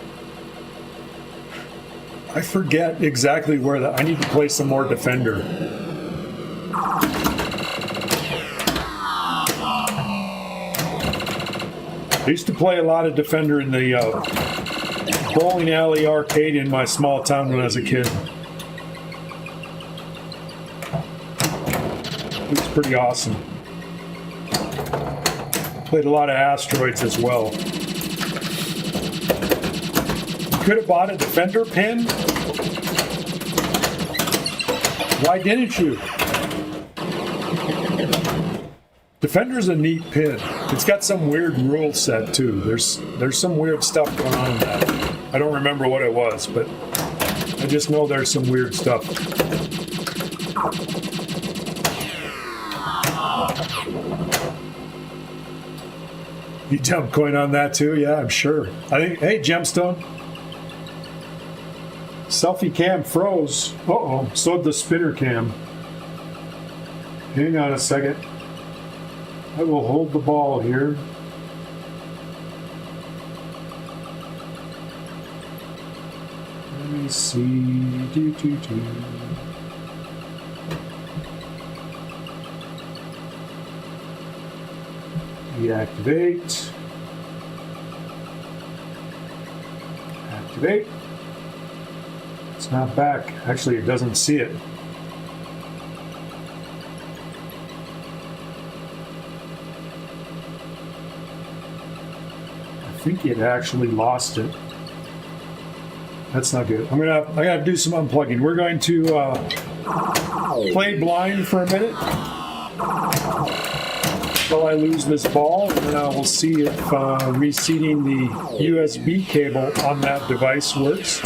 I forget exactly where that. I need to play some more Defender. I used to play a lot of Defender in the bowling alley arcade in my small town when I was a kid. It was pretty awesome. Played a lot of Asteroids as well. Could have bought a Defender pin. Why didn't you? Defender's a neat pin. It's got some weird rule set too. There's some weird stuff going on in that. I don't remember what it was, but I just know there's some weird stuff. You jump coin on that too? Yeah, I'm sure. I think, hey, Gemstone. Selfie cam froze. Uh-oh, so did the spinner cam. Hang on a second. I will hold the ball here. Let me see. Deactivate. Activate. It's not back. Actually, it doesn't see it. I think it actually lost it. That's not good. I gotta do some unplugging. We're going to play blind for a minute until I lose this ball, and then I will see if reseating the USB cable on that device works.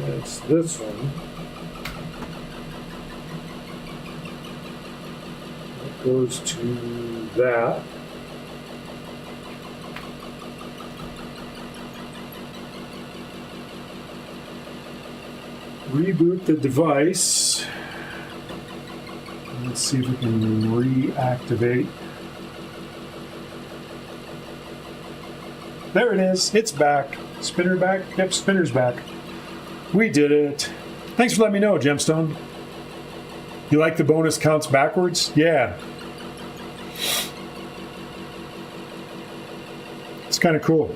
That's this one. That goes to that. Reboot the device. Let's see if we can reactivate. There it is. It's back. Spinner back? Yep, spinner's back. We did it. Thanks for letting me know, Gemstone. You like the bonus counts backwards? Yeah. It's kind of cool.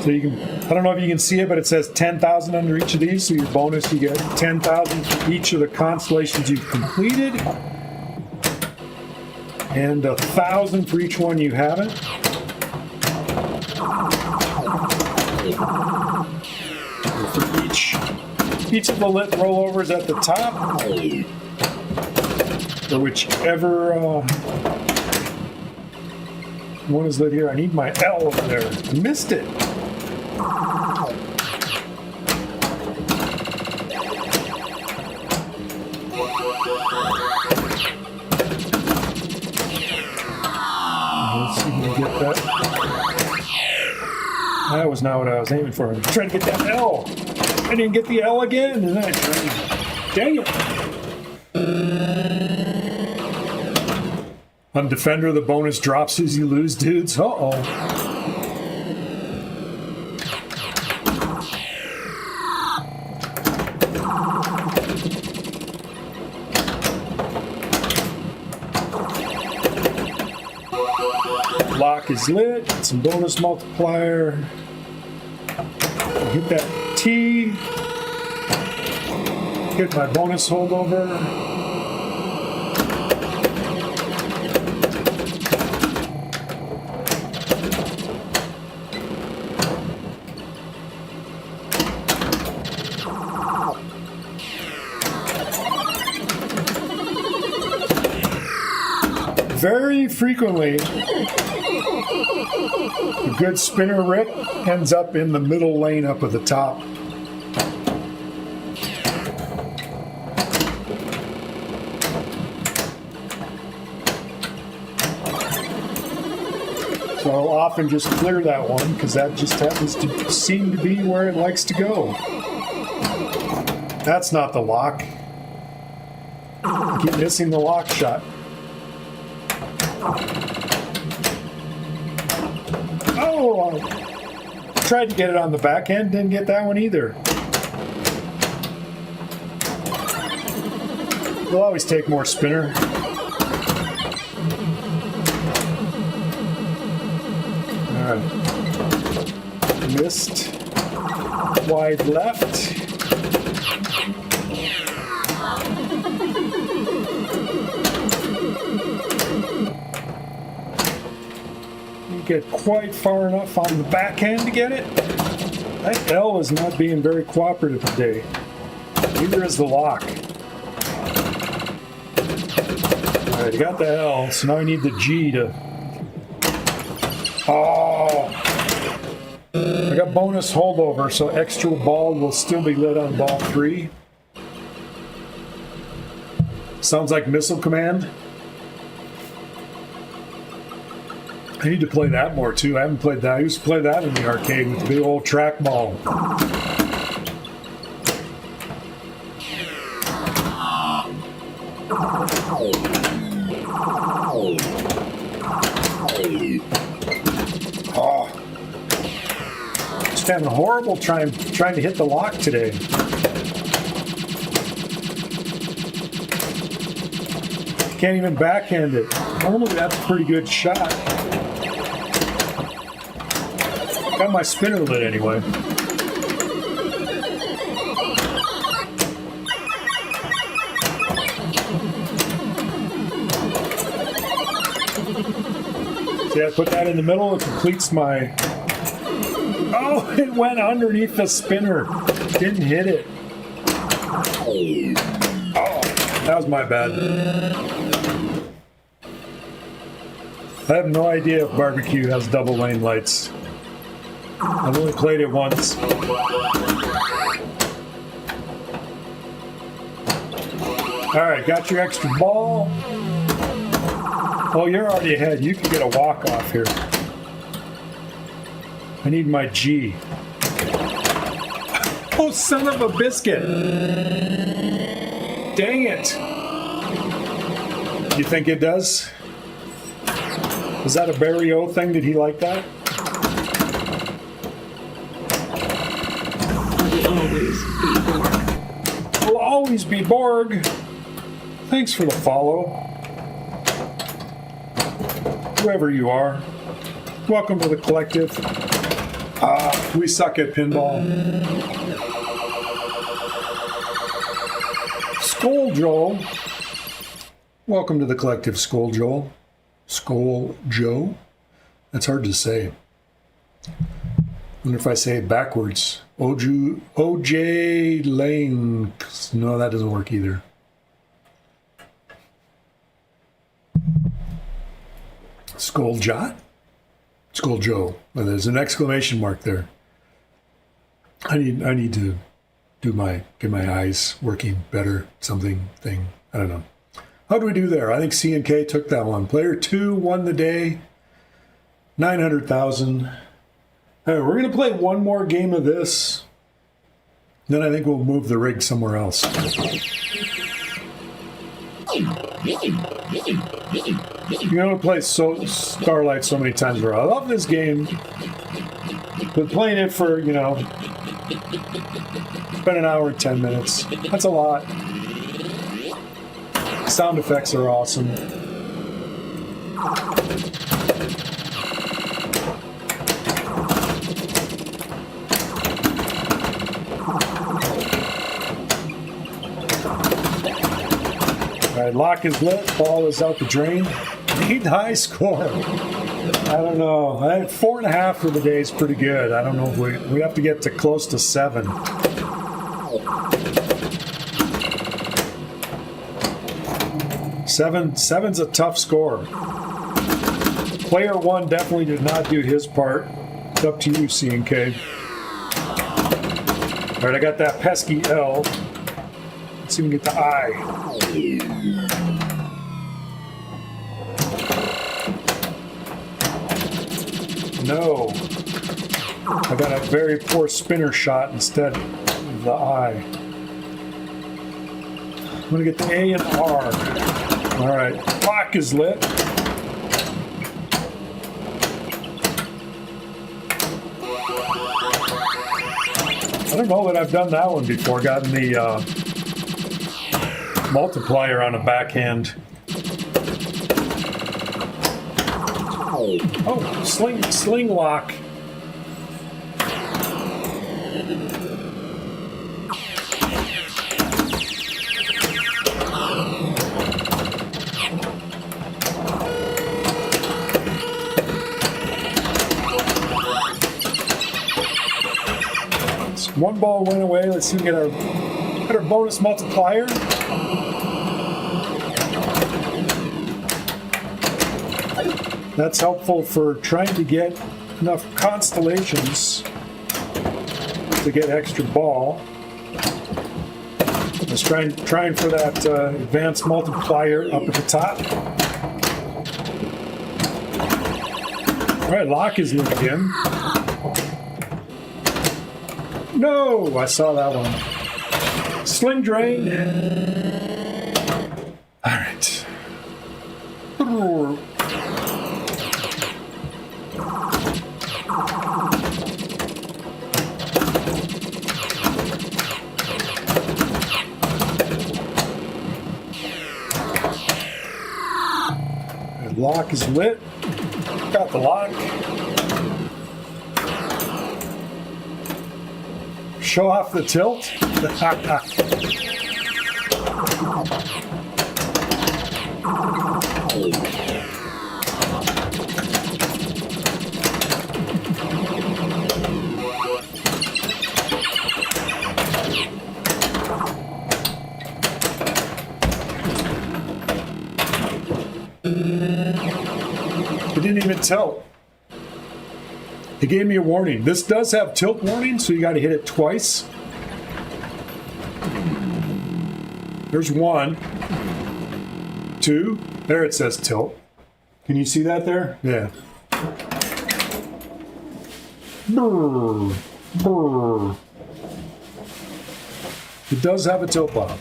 So you can, I don't know if you can see it, but it says 10,000 under each of these. So your bonus, you get 10,000 for each of the constellations you've completed. And 1,000 for each one you haven't. For each of the lit rollovers at the top, or whichever one is lit here. I need my L over there. Missed it. Let's see if we can get that. That was not what I was aiming for. I'm trying to get that L. I didn't get the L again. And then I tried. Dang it. On Defender, the bonus drops as you lose, dudes. Uh-oh. Lock is lit. Some bonus multiplier. Hit that T. Get my bonus holdover. Very frequently, a good spinner rip ends up in the middle lane up at the top. So I'll often just clear that one because that just happens to seem to be where it likes to go. That's not the lock. I keep missing the lock shot. Oh, I tried to get it on the back end, didn't get that one either. We'll always take more spinner. All right. Missed. Wide left. Get quite far enough on the backhand to get it. That L is not being very cooperative today. Neither is the lock. Alright, I got the L, so now I need the G to... Oh! I got bonus holdover, so extra ball will still be lit on ball 3. Sounds like Missile Command. I need to play that more too. I haven't played that. I used to play that in the arcade with the big old trackball. Oh. Just having a horrible trying to hit the lock today. Can't even backhand it. Normally that's a pretty good shot. Got my spinner lit anyway. See, I put that in the middle. It completes my... Oh, it went underneath the spinner. Didn't hit it. Oh, that was my bad. I have no idea if barbecue has double lane lights. I've only played it once. Alright, got your extra ball. Oh, you're already ahead. You can get a walk off here. I need my G. Oh, son of a biscuit. Dang it. You think it does? Is that a Barry O thing? Did he like that? Will always be Borg. Thanks for the follow. Whoever you are. Welcome to the collective. We suck at pinball. Skull Joel. Welcome to the collective, Skull Joel. Skull Joe? That's hard to say. I wonder if I say it backwards. OJ Lane. No, that doesn't work either. Skull Jot? Skull Joe. Well, there's an exclamation mark there. I need to get my eyes working better. Something thing. I don't know. How do we do there? I think C&K took that one. Player 2 won the day. 900,000. All right, we're going to play one more game of this. Then I think we'll move the rig somewhere else. You're going to play Starlight so many times. I love this game. Been playing it for, it's been an hour and 10 minutes. That's a lot. Sound effects are awesome. All right, lock is lit. Ball is out the drain. Need high score. I don't know. I had 4.5 for the day is pretty good. I don't know if we have to get to close to 7. Seven's a tough score. Player 1 definitely did not do his part. It's up to you, C&K. All right, I got that pesky L. Let's see if we can get the I. No. I got a very poor spinner shot instead of the I. I'm going to get the A and R. All right, lock is lit. I don't know that I've done that one before, gotten the multiplier on a backhand. Oh, sling lock. One ball went away. Let's see if we get our bonus multiplier. That's helpful for trying to get enough constellations to get extra ball. Let's trying for that advanced multiplier up at the top. All right, lock is lit again. No, I saw that one. Sling drain. All right. Lock is lit. Got the lock. Show off the tilt. It didn't even tilt. It gave me a warning. This does have tilt warning, so you got to hit it twice. There's 1, 2. There it says tilt. Can you see that there? Yeah. Brr, brr. It does have a tilt button.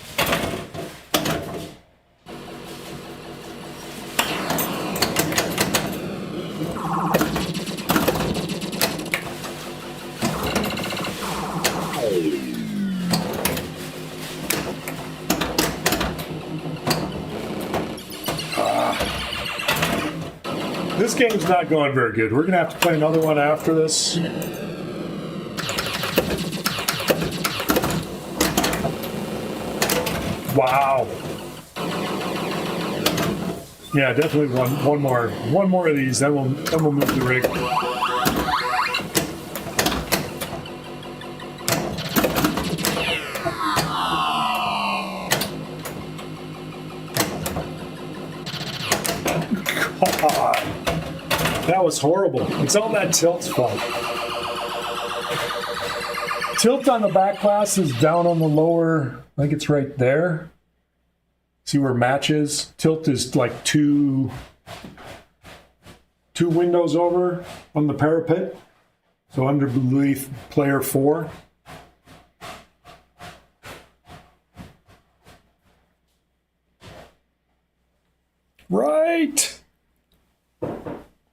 This game's not going very good. We're going to have to play another one after this. Wow. Yeah, definitely one more of these. Then we'll move the rig. God, that was horrible. It's all that tilt's fault. Tilt on the back glass is down on the lower, I think it's right there. See where match is? Tilt is like two windows over on the parapet. So underneath player 4.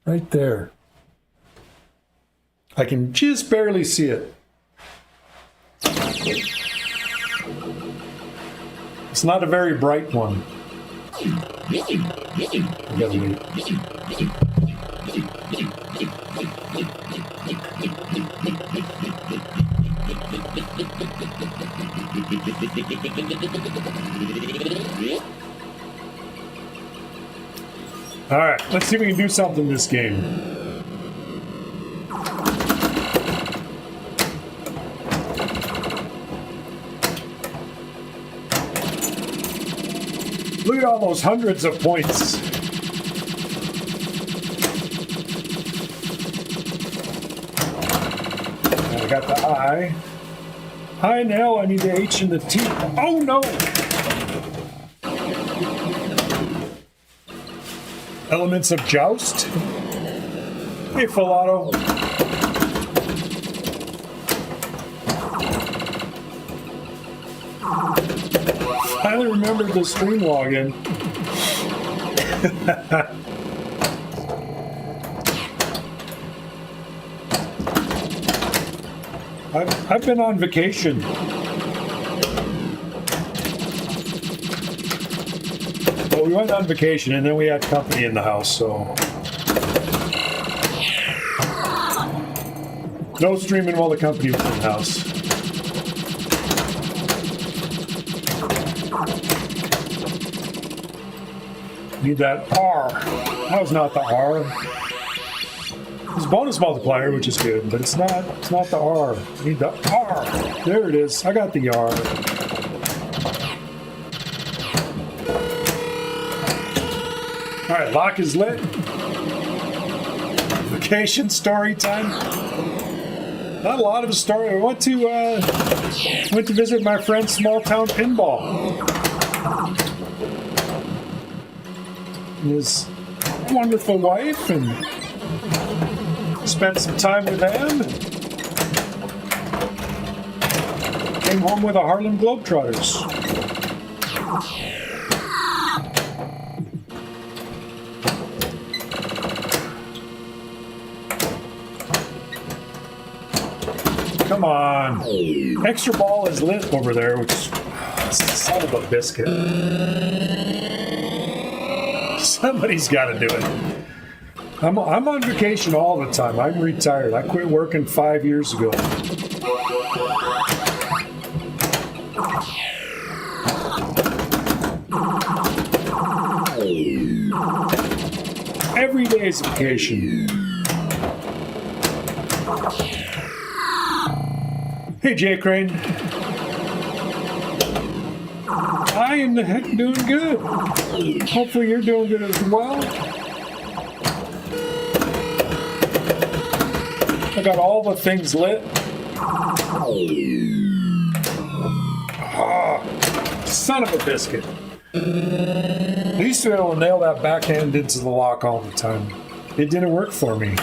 Right there. I can just barely see it. It's not a very bright one. I gotta wait. All right, let's see if we can do something this game. Look at all those hundreds of points. I got the I. I and L, I need the H and the T. Oh no! Elements of Joust. Hey, Filato. Finally remembered the stream login. I've been on vacation. Well, we went on vacation and then we had company in the house, so no streaming while the company was in the house. Need that R. That was not the R. There's a bonus multiplier, which is good, but it's not the R. I need the R. There it is. I got the R. All right, lock is lit. Vacation story time. Not a lot of a story. I went to visit my friend's small town Pinball. His wonderful wife, and spent some time with them. Came home with the Harlem Globetrotters. Come on. Extra ball is lit over there, which son of a biscuit. Somebody's got to do it. I'm on vacation all the time. I'm retired. I quit working 5 years ago. Every day is a vacation. Hey, Jay Crane. I am the heck doing good. Hopefully you're doing good as well. I got all the things lit. Oh, son of a biscuit. I used to be able to nail that backhand into the lock all the time. It didn't work for me.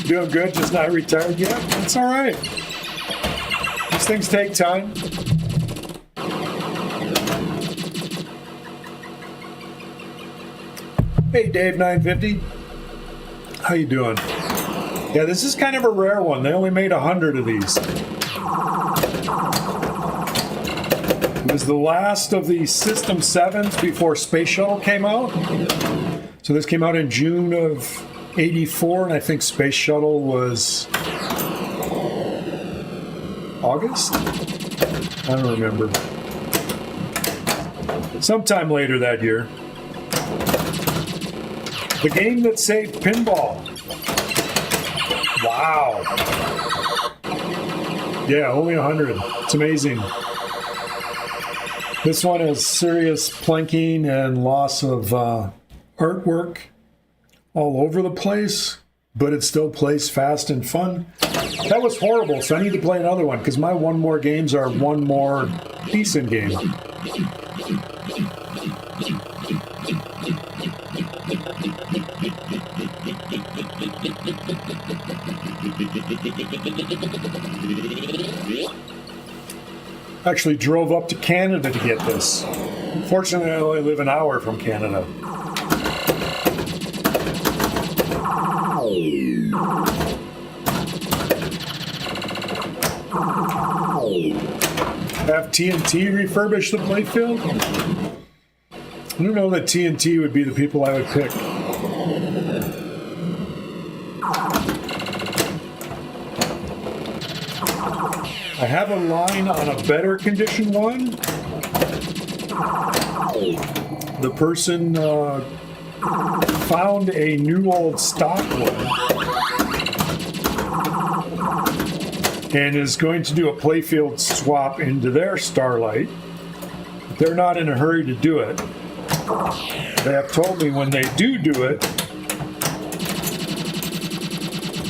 Doing good, just not retired yet. That's all right. These things take time. Hey, Dave 950. How you doing? Yeah, this is kind of a rare one. They only made 100 of these. It was the last of the System 7s before Space Shuttle came out. So this came out in June of '84, and I think Space Shuttle was August? I don't remember. Sometime later that year. The game that saved pinball. Wow. Yeah, only 100. It's amazing. This one has serious planking and loss of artwork all over the place, but it still plays fast and fun. That was horrible, so I need to play another one because my one more games are one more decent game. Actually drove up to Canada to get this. Fortunately, I only live an hour from Canada. Have TNT refurbish the playfield? I don't know that TNT would be the people I would pick. I have a line on a better condition one. The person found a new old stock one and is going to do a playfield swap into their Starlight. They're not in a hurry to do it. They have told me when they do it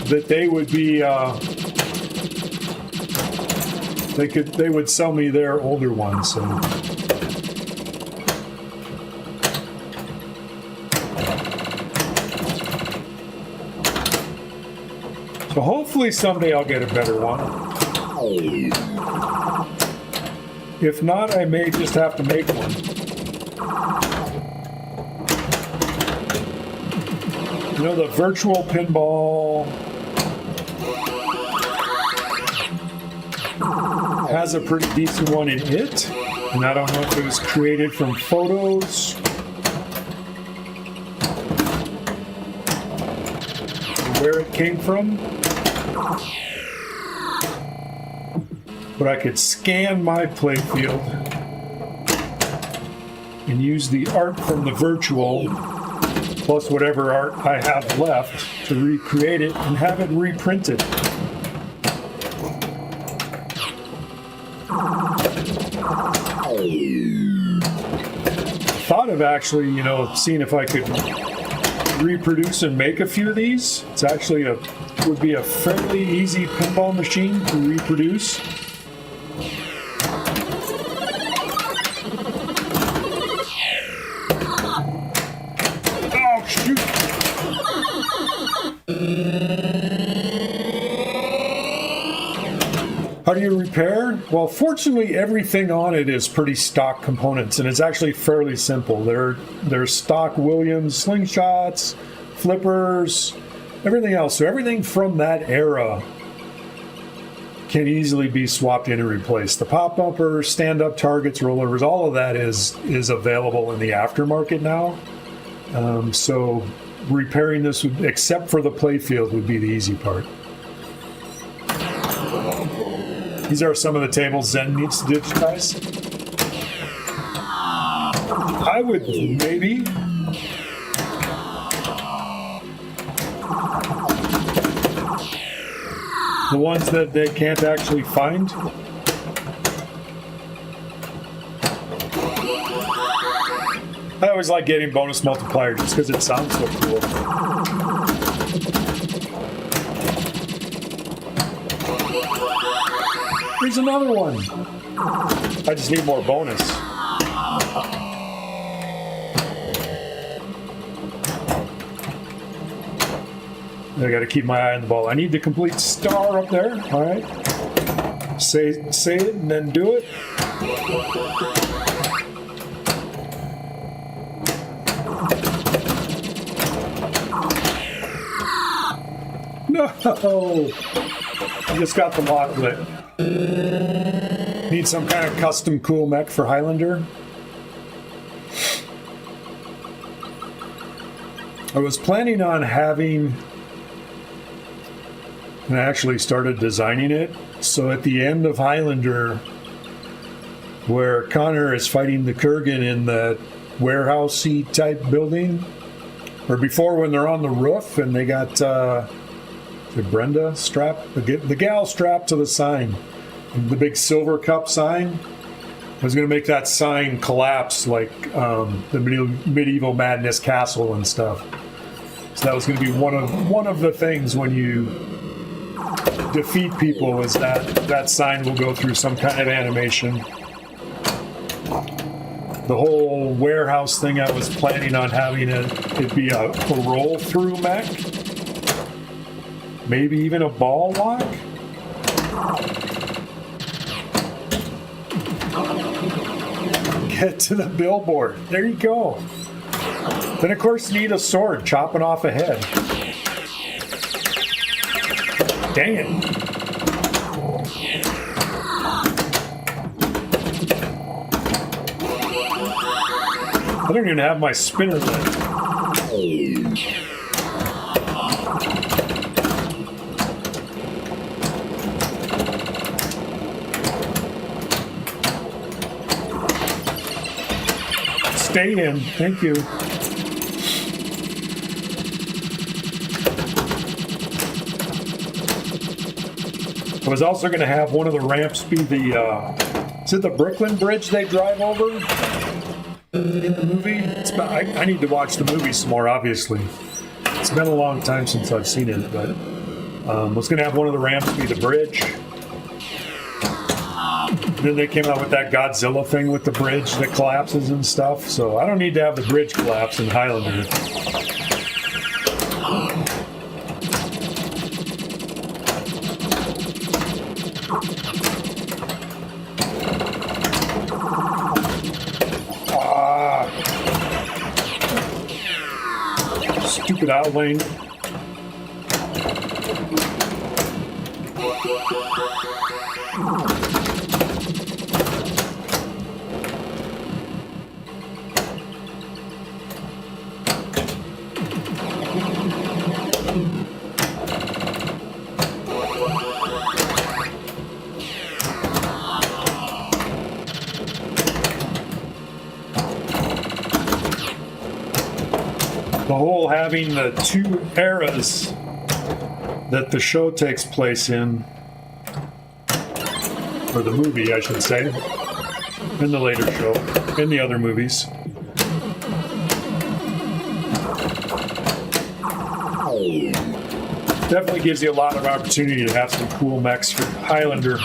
that they would be they would sell me their older one. So hopefully someday I'll get a better one. If not, I may just have to make one. You know, the virtual pinball has a pretty decent one in it, and I don't know if it was created from photos or where it came from. but I could scan my playfield and use the art from the virtual plus whatever art I have left to recreate it and have it reprinted. Thought of actually, seeing if I could reproduce and make a few of these. It's actually would be a fairly easy pinball machine to reproduce. Oh, shoot! How do you repair? Well, fortunately, everything on it is pretty stock components, and it's actually fairly simple. They're stock Williams slingshots, flippers, everything else. So everything from that era can easily be swapped in and replaced. The pop bumpers, stand-up targets, rollovers, all of that is available in the aftermarket now. So repairing this, except for the playfield, would be the easy part. These are some of the tables Zen needs to digitize. I would maybe. The ones that they can't actually find. I always like getting bonus multiplier just because it sounds so cool. Here's another one. I just need more bonus. I got to keep my eye on the ball. I need the complete star up there. All right. Say it and then do it. No. I just got the lock lit. Need some kind of custom cool mech for Highlander. I was planning on having, and I actually started designing it, so at the end of Highlander, where Connor is fighting the Kurgan in the warehouse-y type building, or before when they're on the roof and they got the Brenda strapped, the gal strapped to the sign, the big silver cup sign. I was going to make that sign collapse like the medieval madness castle and stuff. So that was going to be one of the things when you defeat people, is that sign will go through some kind of animation. The whole warehouse thing, I was planning on having it be a roll through mech. Maybe even a ball lock? Get to the billboard. There you go. Then, of course, you need a sword chopping off a head. Dang it. I don't even have my spinner lit. Stay in. Thank you. I was also going to have one of the ramps be is it the Brooklyn Bridge they drive over in the movie? I need to watch the movie some more, obviously. It's been a long time since I've seen it, but I was going to have one of the ramps be the bridge. Then they came out with that Godzilla thing with the bridge that collapses and stuff, so I don't need to have the bridge collapse in Highlander. Stupid outlane. whole having the two eras that the show takes place in, or the movie, I should say, in the later show, in the other movies. Definitely gives you a lot of opportunity to have some cool mechs for Highlander.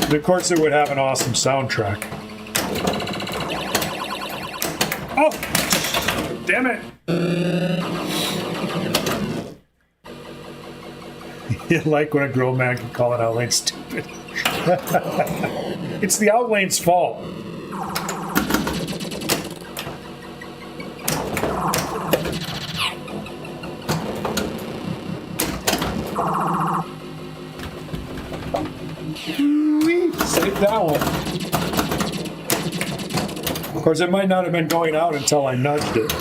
And of course, it would have an awesome soundtrack. Oh! Damn it! You like when a grown man can call an outlane stupid. It's the outlane's fault. Save that one. Of course, it might not have been going out until I nudged it.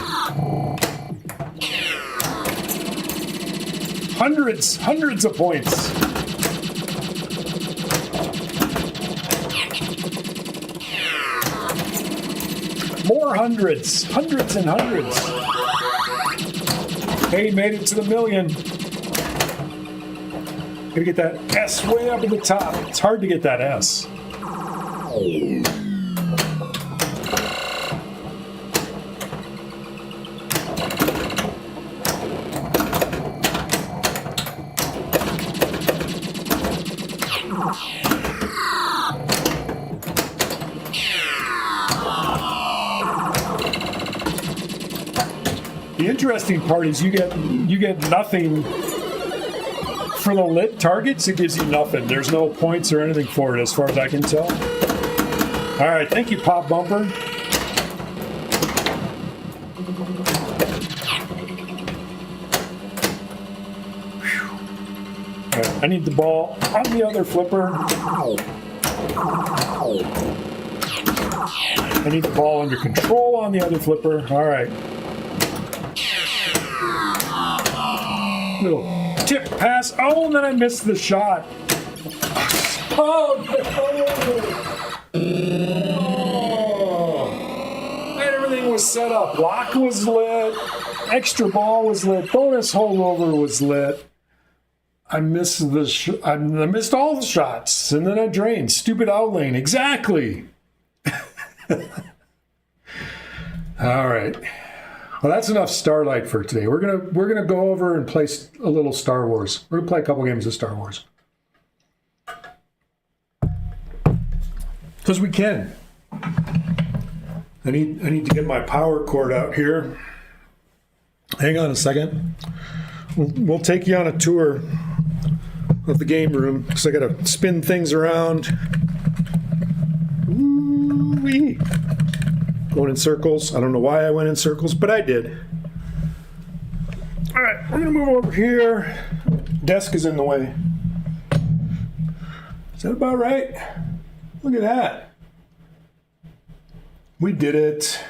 Hundreds of points. More hundreds and hundreds. Hey, made it to the million. Gotta get that S way up at the top. It's hard to get that S. The interesting part is you get nothing for the lit targets. It gives you nothing. There's no points or anything for it, as far as I can tell. All right, thank you, Pop Bumper. All right, I need the ball on the other flipper. I need the ball under control on the other flipper. All right. Little tip pass. Oh, and then I missed the shot. Oh, no. And everything was set up. Lock was lit. Extra ball was lit. Bonus holdover was lit. I missed I missed all the shots, and then I drained. Stupid outlane. Exactly. All right. Well, that's enough Starlight for today. We're gonna go over and play a little Star Wars. We're gonna play a couple games of Star Wars because we can. I need to get my power cord out here. Hang on a second. We'll take you on a tour of the game room because I gotta spin things around. Ooh-wee. Going in circles. I don't know why I went in circles, but I did. All right, we're gonna move over here. Desk is in the way. Is that about right? Look at that. We did it.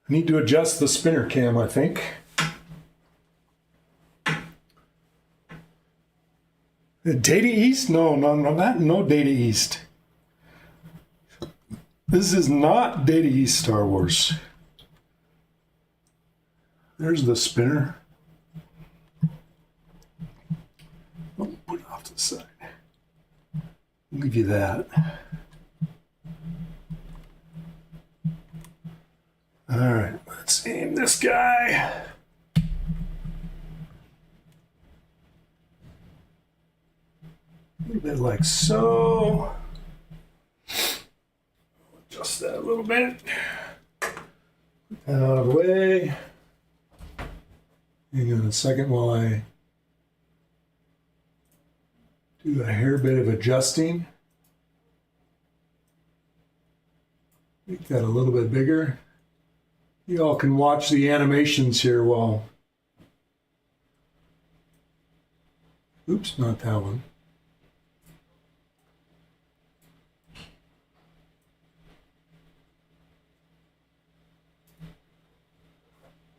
I need to adjust the spinner cam, I think. Data East? No, no Data East. This is not Data East Star Wars. There's the spinner. Oh, put it off to the side. I'll give you that. All right, let's aim this guy. A little bit like so. Adjust that a little bit. Put that out of the way. Hang on a second while I do a hair bit of adjusting. Make that a little bit bigger. You all can watch the animations here while... Oops, not that one.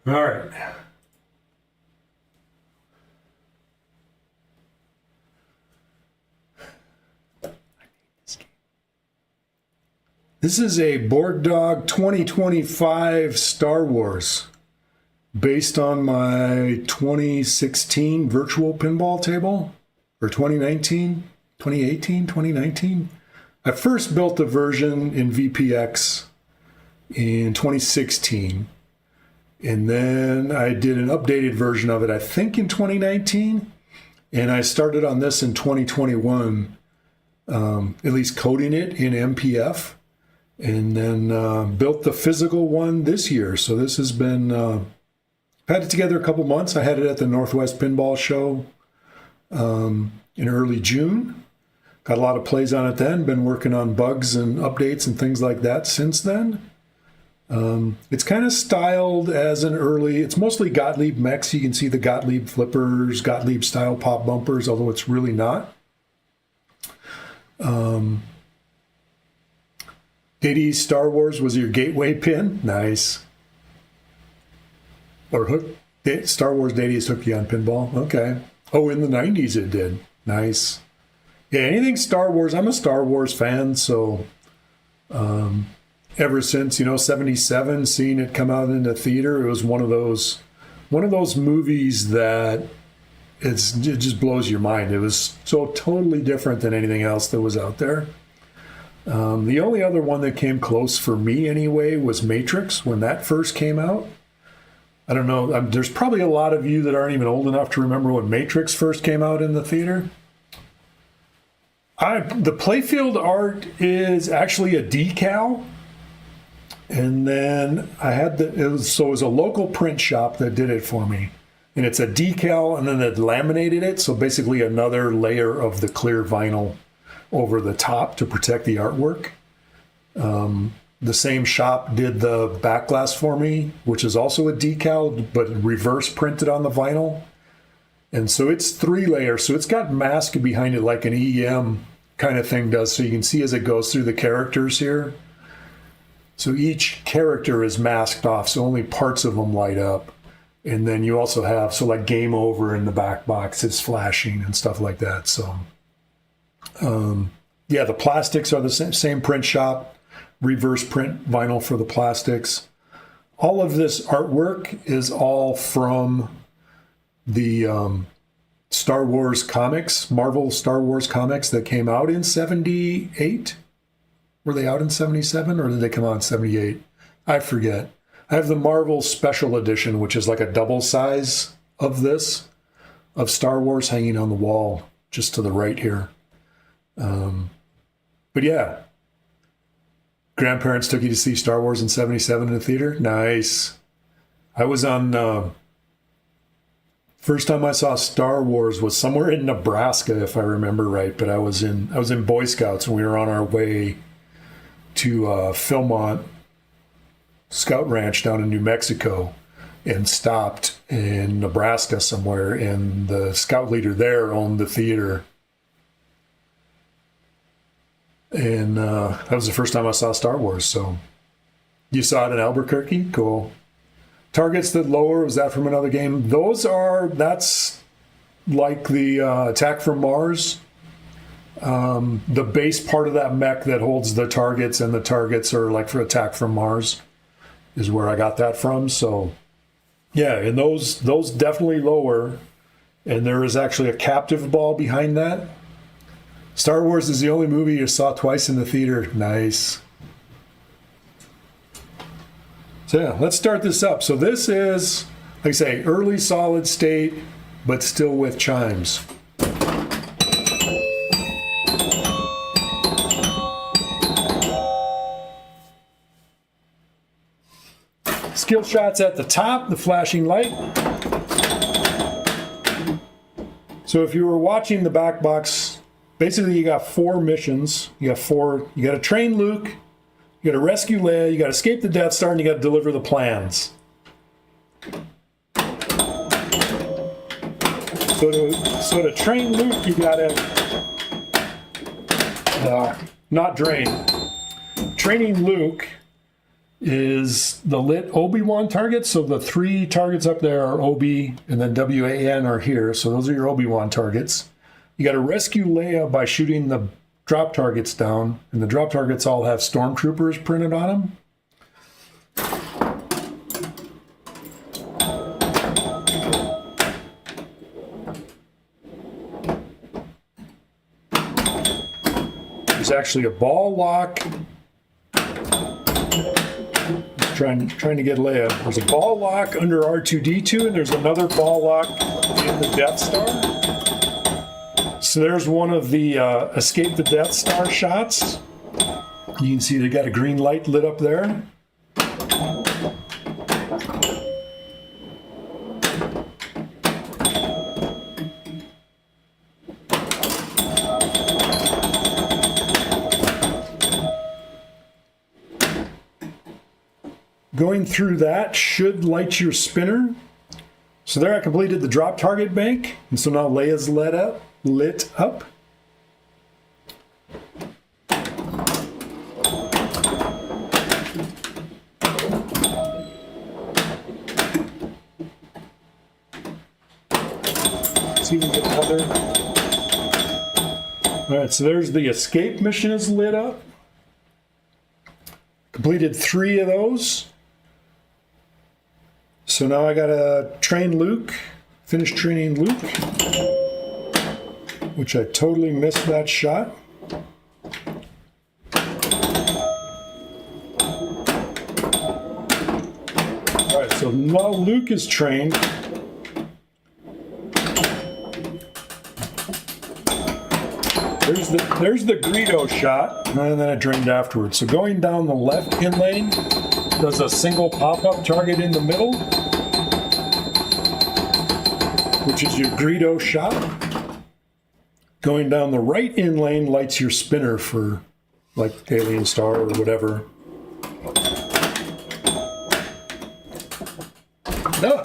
All right. This is a Borg Dog 2025 Star Wars based on my 2016 virtual pinball table, or 2019, 2018, 2019. I first built the version in VPX in 2016, and then I did an updated version of it, I think in 2019, and I started on this in 2021, at least coding it in MPF, and then built the physical one this year. So this has been, had it together a couple months. I had it at the Northwest Pinball Show in early June. Got a lot of plays on it then. Been working on bugs and updates and things like that since then. It's kind of styled as an early, it's mostly Gottlieb mechs. You can see the Gottlieb flippers, Gottlieb style pop bumpers, although it's really not. Diddy's Star Wars was your gateway pin. Nice. Or hook. Star Wars Diddy's hooked you on pinball. Okay. Oh, in the 90s it did. Nice. Yeah, anything Star Wars. I'm a Star Wars fan, so ever since, 77, seeing it come out in the theater, it was one of those movies that it just blows your mind. It was so totally different than anything else that was out there. The only other one that came close for me anyway was Matrix when that first came out. I don't know. There's probably a lot of you that aren't even old enough to remember when Matrix first came out in the theater. The playfield art is actually a decal. And then I had it was a local print shop that did it for me. And it's a decal, and then they laminated it. So basically another layer of the clear vinyl over the top to protect the artwork. The same shop did the back glass for me, which is also a decal, but reverse printed on the vinyl. And so it's 3 layers. So it's got mask behind it like an EM kind of thing does. So you can see as it goes through the characters here. So each character is masked off, so only parts of them light up. And then you also have, like Game Over in the back box is flashing and stuff like that. So, yeah, the plastics are the same print shop, reverse print vinyl for the plastics. All of this artwork is all from the Star Wars comics, Marvel Star Wars comics that came out in 78. Were they out in 77 or did they come out in 78? I forget. I have the Marvel Special Edition, which is like a double size of this, of Star Wars hanging on the wall just to the right here. But yeah, grandparents took you to see Star Wars in 77 in the theater? Nice. I was on, first time I saw Star Wars was somewhere in Nebraska, if I remember right, but I was in Boy Scouts and we were on our way to Philmont Scout Ranch down in New Mexico and stopped in Nebraska somewhere, and the scout leader there owned the theater. And that was the first time I saw Star Wars. So you saw it in Albuquerque? Cool. Targets that lower, was that from another game? That's like the Attack from Mars. The base part of that mech that holds the targets, and the targets are like for Attack from Mars, is where I got that from. So yeah, and those definitely lower, and there is actually a captive ball behind that. Star Wars is the only movie you saw twice in the theater. Nice. So yeah, let's start this up. So this is, like I say, early solid state, but still with chimes. Skill shots at the top, the flashing light. So if you were watching the back box, basically you got 4 missions. You got to train Luke, you got to rescue Leia, you got to escape the Death Star, and you got to deliver the plans. So to train Luke, you got to not drain. Training Luke is the lit Obi-Wan targets. So the 3 targets up there are Obi, and then WAN are here. So those are your Obi-Wan targets. You got to rescue Leia by shooting the drop targets down, and the drop targets all have stormtroopers printed on them. There's actually a ball lock. Trying to get Leia. There's a ball lock under R2-D2, and there's another ball lock in the Death Star. So there's one of the Escape the Death Star shots. You can see they got a green light lit up there. Going through that should light your spinner. So there I completed the drop target bank, and so now Leia's lit up. See if we can get another. All right, so there's the escape mission is lit up. Completed 3 of those. So now I gotta train Luke, finish training Luke, which I totally missed that shot. All right, so now Luke is trained. There's the Greedo shot, and then it drained afterwards. So going down the left in lane, does a single pop-up target in the middle, which is your Greedo shot. Going down the right in lane lights your spinner for like Alien Star or whatever. No!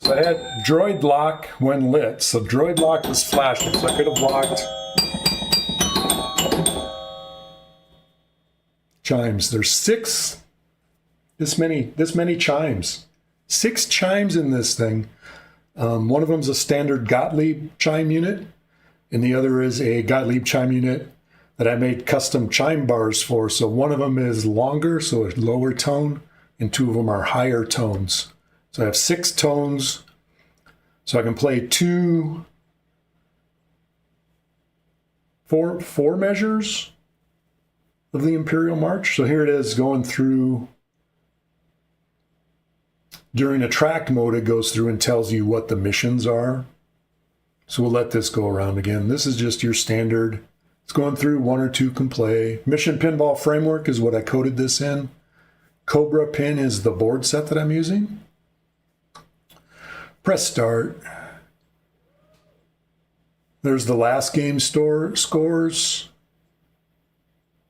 So I had droid lock when lit, so droid lock was flashing, so I could have locked chimes. There's 6, this many chimes. 6 chimes in this thing. One of them's a standard Gottlieb chime unit, and the other is a Gottlieb chime unit that I made custom chime bars for. So one of them is longer, so a lower tone, and 2 of them are higher tones. So I have 6 tones, so I can play 4 measures of the Imperial March. So here it is going through. During attract mode, it goes through and tells you what the missions are. So we'll let this go around again. This is just your standard. It's going through 1 or 2 can play. Mission Pinball Framework is what I coded this in. Cobra Pin is the board set that I'm using. Press start. There's the last game scores.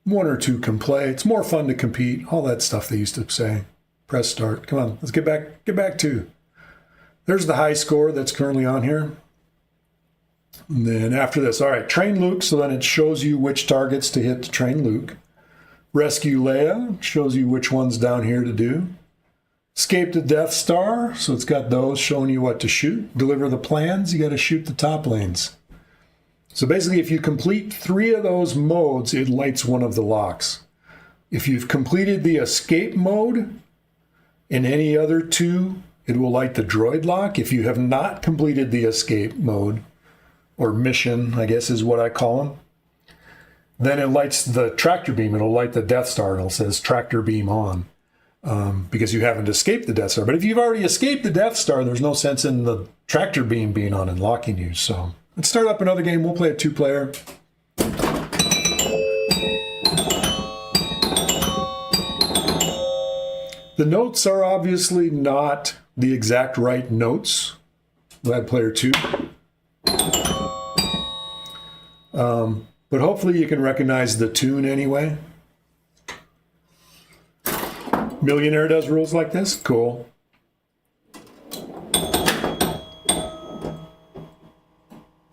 1 or 2 can play. It's more fun to compete. All that stuff they used to say. Press start. Come on, let's get back to. There's the high score that's currently on here. And then after this, all right, train Luke. So then it shows you which targets to hit to train Luke. Rescue Leia shows you which one's down here to do. Escape the Death Star, so it's got those showing you what to shoot. Deliver the plans, you got to shoot the top lanes. So basically, if you complete 3 of those modes, it lights one of the locks. If you've completed the escape mode in any other 2, it will light the droid lock. If you have not completed the escape mode, or mission, I guess is what I call them, then it lights the tractor beam. It'll light the Death Star, and it says tractor beam on. Because you haven't escaped the Death Star. But if you've already escaped the Death Star, there's no sense in the tractor beam being on and locking you. So let's start up another game. We'll play a 2-player. The notes are obviously not the exact right notes. We'll add player 2. But hopefully you can recognize the tune anyway. Millionaire does rules like this? Cool.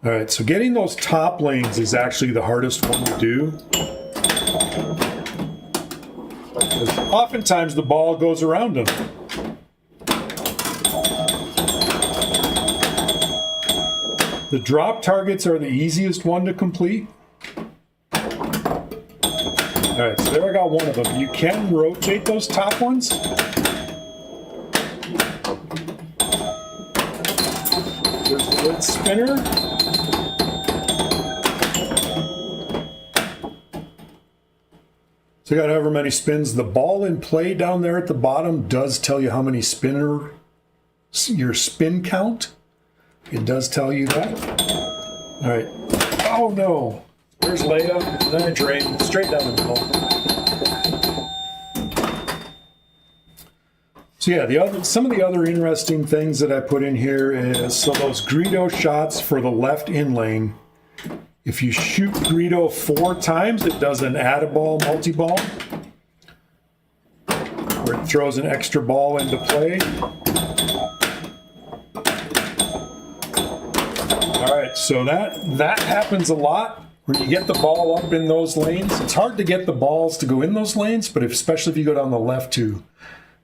All right, so getting those top lanes is actually the hardest one to do. Because oftentimes the ball goes around them. The drop targets are the easiest one to complete. All right, so there I got one of them. You can rotate those top ones. There's the lid spinner. So you got however many spins. The ball in play down there at the bottom does tell you how many your spin count. It does tell you that. All right. Oh no. There's Leia. Then I drain straight down the middle. So yeah, some of the other interesting things that I put in here is, so those Greedo shots for the left in lane. If you shoot Greedo 4 times, it does an add-a-ball multi-ball, where it throws an extra ball into play. All right, so that happens a lot when you get the ball up in those lanes. It's hard to get the balls to go in those lanes, but especially if you go down the left too.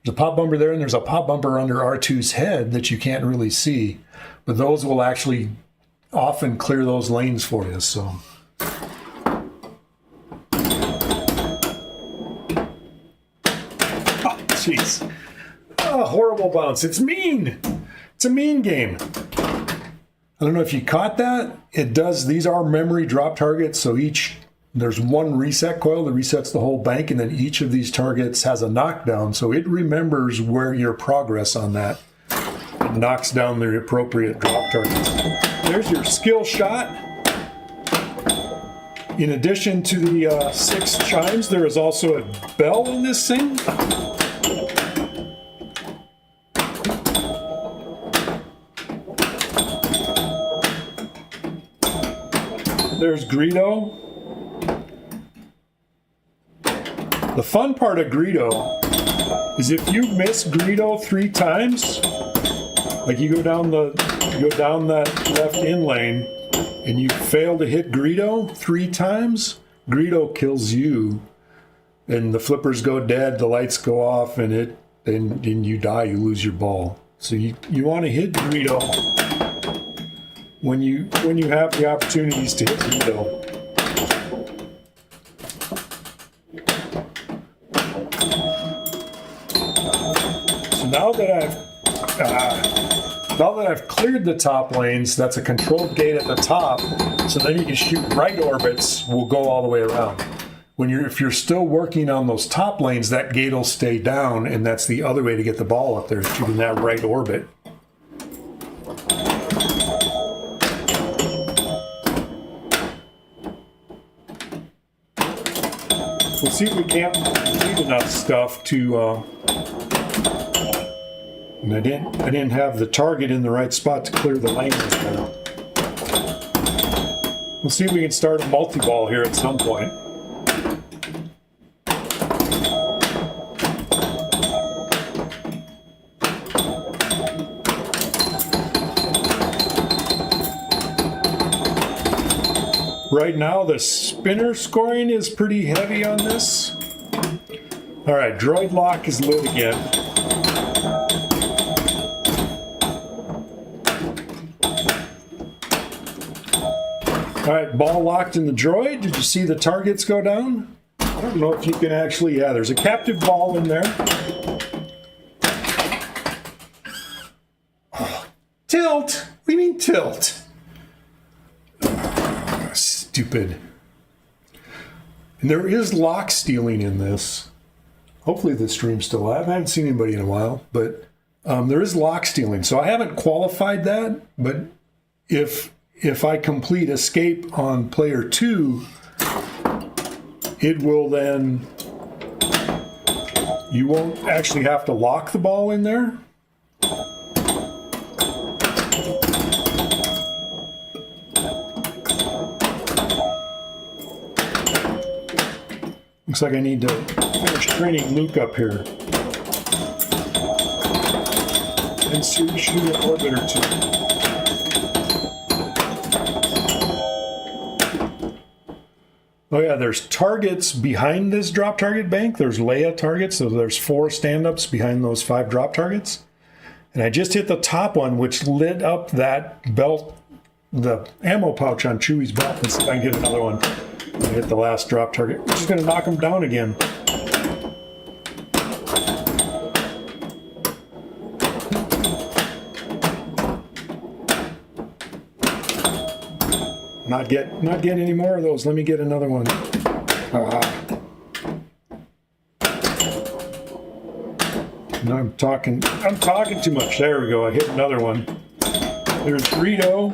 There's a pop bumper there, and there's a pop bumper under R2's head that you can't really see, but those will actually often clear those lanes for you. So jeez. Oh, horrible bounce. It's mean. It's a mean game. I don't know if you caught that. It does. These are memory drop targets. So there's one reset coil that resets the whole bank, and then each of these targets has a knockdown. So it remembers where your progress on that. It knocks down the appropriate drop targets. There's your skill shot. In addition to the 6 chimes, there is also a bell in this thing. There's Greedo. The fun part of Greedo is if you miss Greedo 3 times, like you go down that left in lane and you fail to hit Greedo 3 times, Greedo kills you, and the flippers go dead, the lights go off, and you die. You lose your ball. So you want to hit Greedo when you have the opportunities to hit Greedo. So now that I've cleared the top lanes, that's a controlled gate at the top, so then you can shoot right orbits, will go all the way around. If you're still working on those top lanes, that gate will stay down, and that's the other way to get the ball up there, shooting that right orbit. We'll see if we can't complete enough stuff to and I didn't have the target in the right spot to clear the lane. We'll see if we can start a multi-ball here at some point. Right now, the spinner scoring is pretty heavy on this. All right, droid lock is lit again. All right, ball locked in the droid. Did you see the targets go down? I don't know if you can actually, yeah, there's a captive ball in there. Oh, tilt? What do you mean tilt? Stupid. And there is lock stealing in this. Hopefully the stream's still live. I haven't seen anybody in a while, but there is lock stealing. So I haven't qualified that, but if I complete escape on player 2, it will then, you won't actually have to lock the ball in there. Looks like I need to finish training Luke up here. And shoot an orbit or 2. Oh yeah, there's targets behind this drop target bank. There's Leia targets, so there's 4 stand-ups behind those 5 drop targets. And I just hit the top one, which lit up that belt the ammo pouch on Chewy's belt and see if I can get another one. I hit the last drop target. We're just going to knock him down again. Not get any more of those. Let me get another one. No, I'm talking too much. There we go. I hit another one. There's Rito.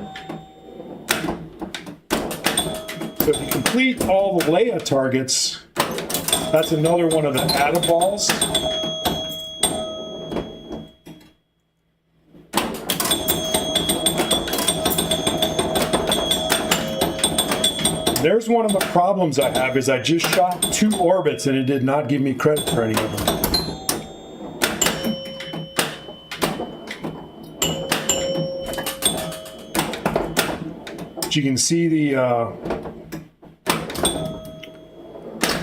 So if you complete all the Leia targets, that's another one of the add-a-balls. There's one of the problems I have is I just shot 2 orbits and it did not give me credit for any of them. But you can see the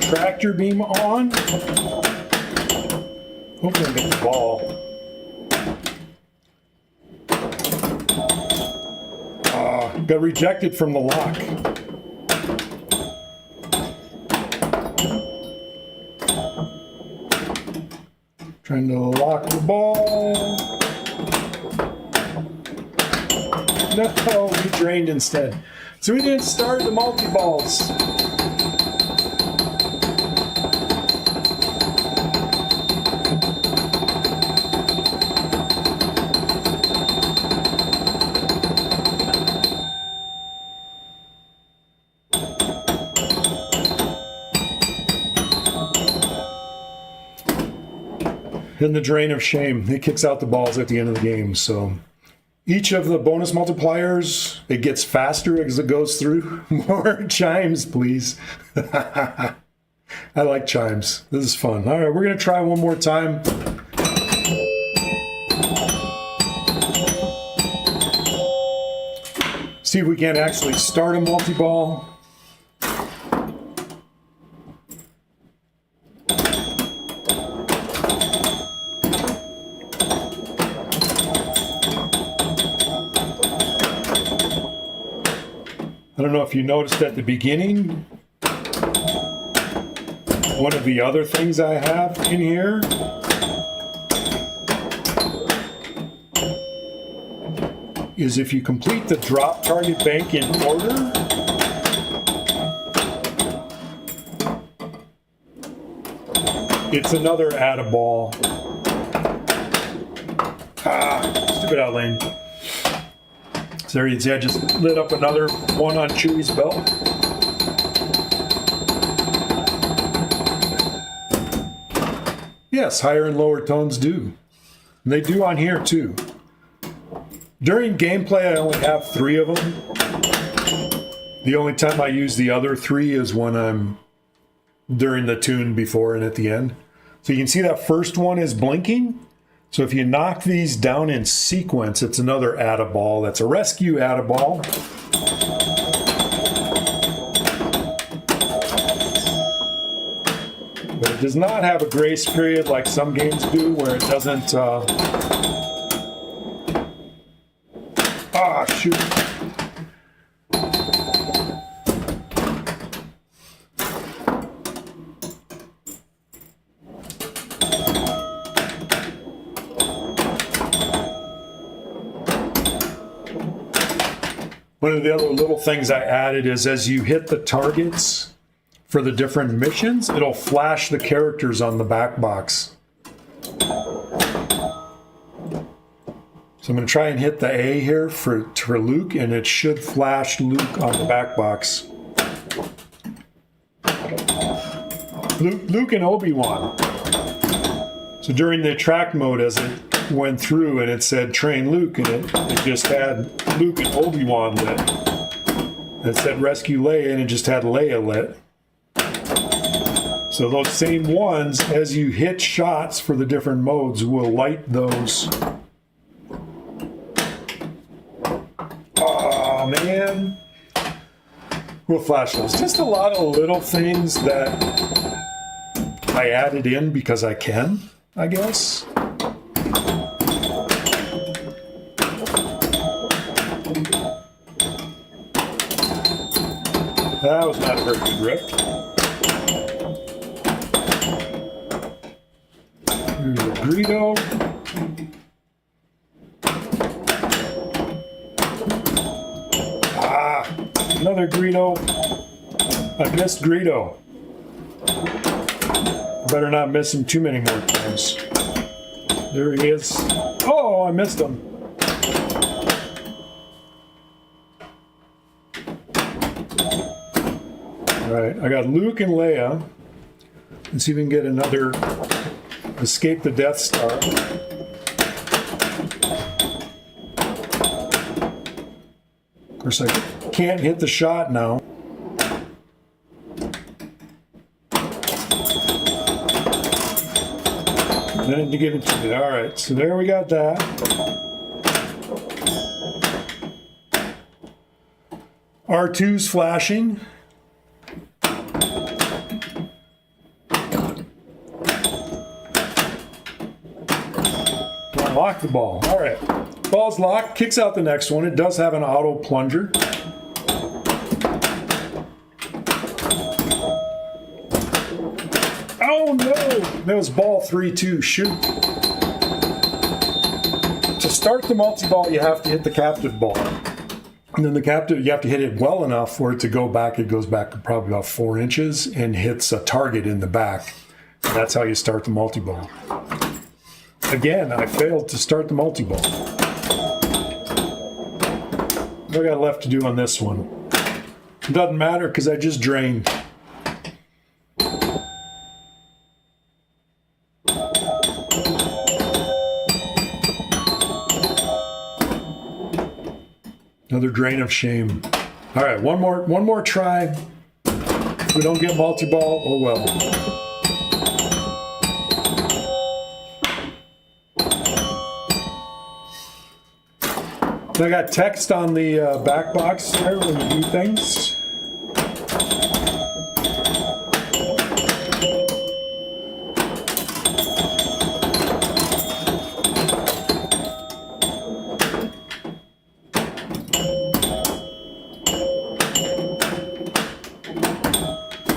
tractor beam on. Hopefully I get the ball. Got rejected from the lock. Trying to lock the ball. No, we drained instead. So we didn't start the multi-balls. In the drain of shame, it kicks out the balls at the end of the game. So each of the bonus multipliers, it gets faster as it goes through. More chimes, please. I like chimes. This is fun. All right, we're going to try one more time. See if we can actually start a multi-ball. I don't know if you noticed at the beginning, one of the other things I have in here is if you complete the drop target bank in order, it's another add-a-ball. Stupid outlane. So there you see, I just lit up another one on Chewy's belt. Yes, higher and lower tones do. And they do on here too. During gameplay, I only have 3 of them. The only time I use the other 3 is when I'm during the tune before and at the end. So you can see that first one is blinking. So if you knock these down in sequence, it's another add-a-ball. That's a rescue add-a-ball. But it does not have a grace period like some games do, where it doesn't... shoot. One of the other little things I added is as you hit the targets for the different missions, it'll flash the characters on the back box. So I'm going to try and hit the A here for Luke, and it should flash Luke on the back box. Luke and Obi-Wan. So during the attract mode, as it went through and it said train Luke, and it just had Luke and Obi-Wan lit. It said rescue Leia, and it just had Leia lit. So those same ones, as you hit shots for the different modes, will light those. Oh man, we'll flash those. Just a lot of little things that I added in because I can, I guess. That was not a very good rip. Here's a Greedo. Another Greedo. I missed Greedo. Better not miss him too many more times. There he is. Oh, I missed him. Alright, I got Luke and Leia. Let's see if we can get another escape the Death Star. Of course, I can't hit the shot now. Then to get it to it. Alright, so there we got that. R2's flashing. Lock the ball. Alright. Ball's locked, kicks out the next one. It does have an auto plunger. Oh no! That was ball 3-2. Shoot. To start the multi-ball, you have to hit the captive ball. And then the captive, you have to hit it well enough for it to go back. It goes back probably about 4 inches and hits a target in the back. That's how you start the multi-ball. Again, I failed to start the multi-ball. What I got left to do on this one? It doesn't matter because I just drained. Another drain of shame. All right, one more try. If we don't get multi-ball, oh well. I got text on the back box there when you do things.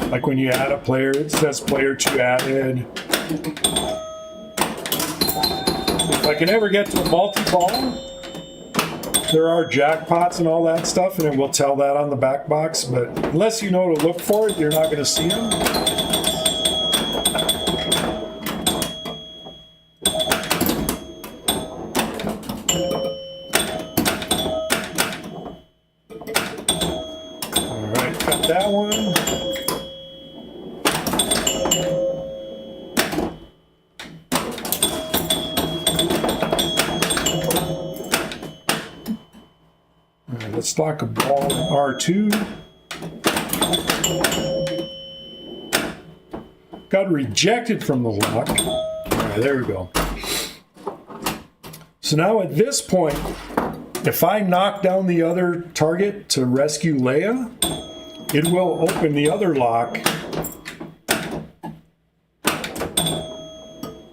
Like when you add a player, it says player 2 added. If I can ever get to a multi-ball, there are jackpots and all that stuff, and it will tell that on the back box, but unless you know to look for it, you're not going to see them. Alright, got that one. Let's lock a ball in R2. Got rejected from the lock. All right, there we go. So now at this point, if I knock down the other target to rescue Leia, it will open the other lock.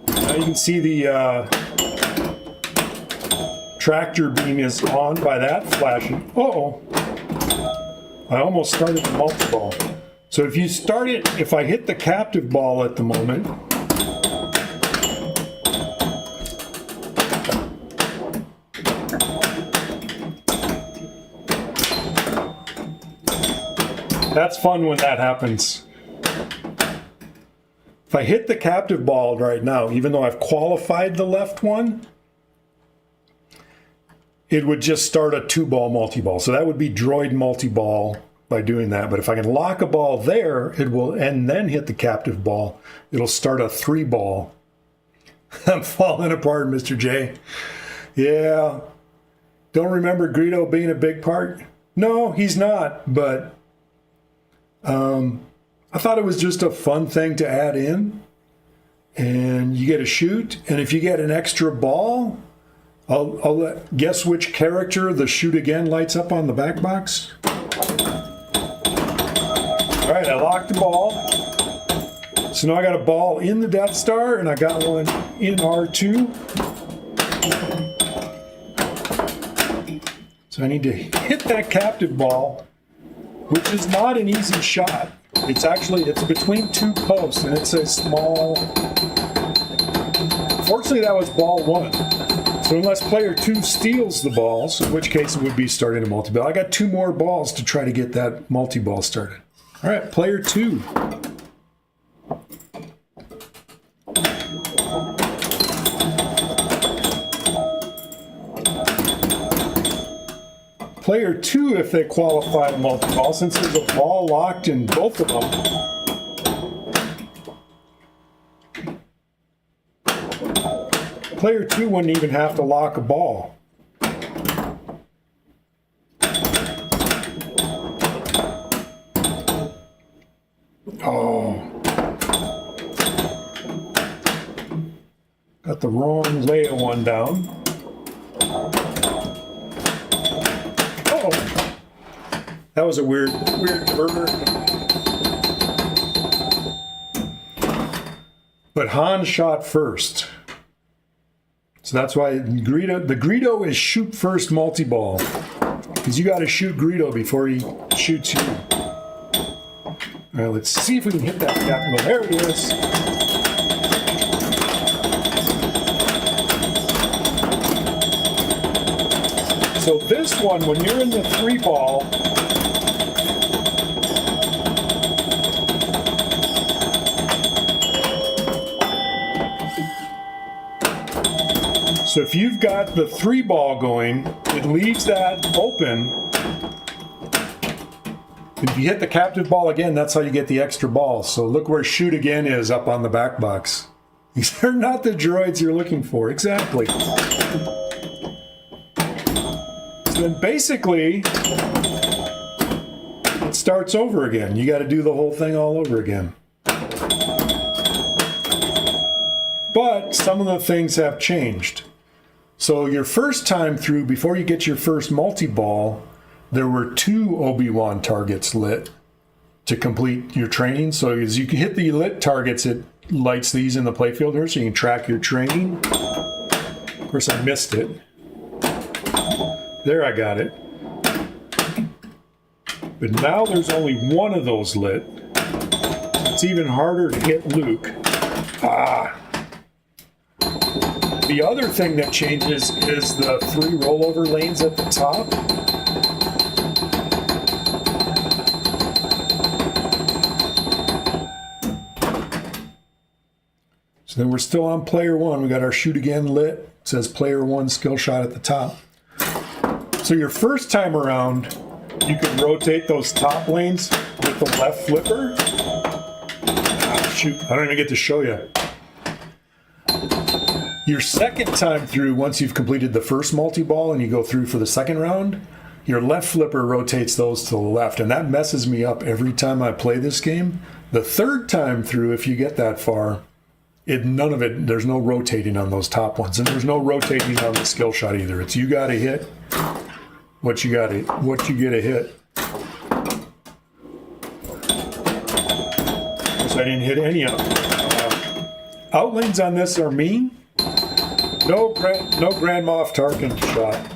Now you can see the tractor beam is on by that flashing. Uh-oh. I almost started the multi-ball. So if you start it, if I hit the captive ball at the moment, that's fun when that happens. If I hit the captive ball right now, even though I've qualified the left one, it would just start a 2-ball multi-ball. So that would be droid multi-ball by doing that. But if I can lock a ball there, it will, and then hit the captive ball, it'll start a 3-ball. I'm falling apart, Mr. J. Yeah. Don't remember Greedo being a big part? No, he's not. But I thought it was just a fun thing to add in. And you get a shoot. And if you get an extra ball, I'll guess which character the shoot again lights up on the back box. All right, I locked the ball. So now I got a ball in the Death Star, and I got one in R2. So I need to hit that captive ball which is not an easy shot. It's between two posts, and it's a small. Fortunately, that was ball one. So unless player two steals the balls, in which case it would be starting a multi-ball. I got two more balls to try to get that multi-ball started. All right, player two. Player two, if they qualify a multi-ball, since there's a ball locked in both of them, player two wouldn't even have to lock a ball. Oh. Got the wrong lay of one down. That was a weird diverter. But Han shot first. So that's why the Greedo is shoot first multi-ball. Because you got to shoot Greedo before he shoots you. All right, let's see if we can hit that gap. There it is. So this one, when you're in the three ball, so if you've got the three ball going, it leaves that open. If you hit the captive ball again, that's how you get the extra ball. So look where shoot again is up on the back box. These are not the droids you're looking for. Exactly. So then basically, it starts over again. You got to do the whole thing all over again. But some of the things have changed. So your first time through, before you get your first multi-ball, there were 2 Obi-Wan targets lit to complete your training. So as you can hit the lit targets, it lights these in the playfield here so you can track your training. Of course, I missed it. There, I got it. But now there's only one of those lit. It's even harder to hit Luke. Ah. The other thing that changes is the 3 rollover lanes at the top. So then we're still on player 1. We got our shoot again lit. It says player 1 skill shot at the top. So your first time around, you can rotate those top lanes with the left flipper. Ah, shoot, I don't even get to show you. Your second time through, once you've completed the first multi-ball and you go through for the second round, your left flipper rotates those to the left, and that messes me up every time I play this game. The third time through, if you get that far, none of it, there's no rotating on those top ones, and there's no rotating on the skill shot either. It's you got to hit what you get to hit. Because I didn't hit any of them. Outlanes on this are mean. No Grand Moff Tarkin shot.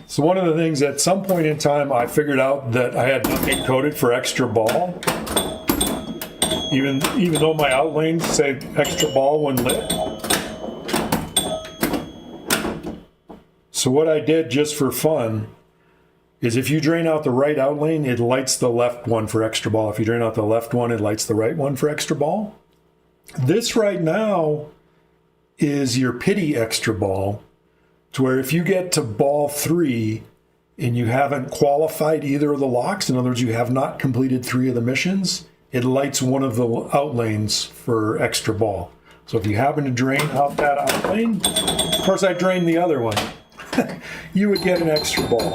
So one of the things at some point in time I figured out that I had nothing coded for extra ball. Even though my outlanes say extra ball when lit. So what I did just for fun is if you drain out the right outlane, it lights the left one for extra ball. If you drain out the left one, it lights the right one for extra ball. This right now is your pity extra ball, to where if you get to ball 3 and you haven't qualified either of the locks, in other words, you have not completed 3 of the missions, it lights one of the outlanes for extra ball. So if you happen to drain out that outlane, of course I drained the other one, you would get an extra ball.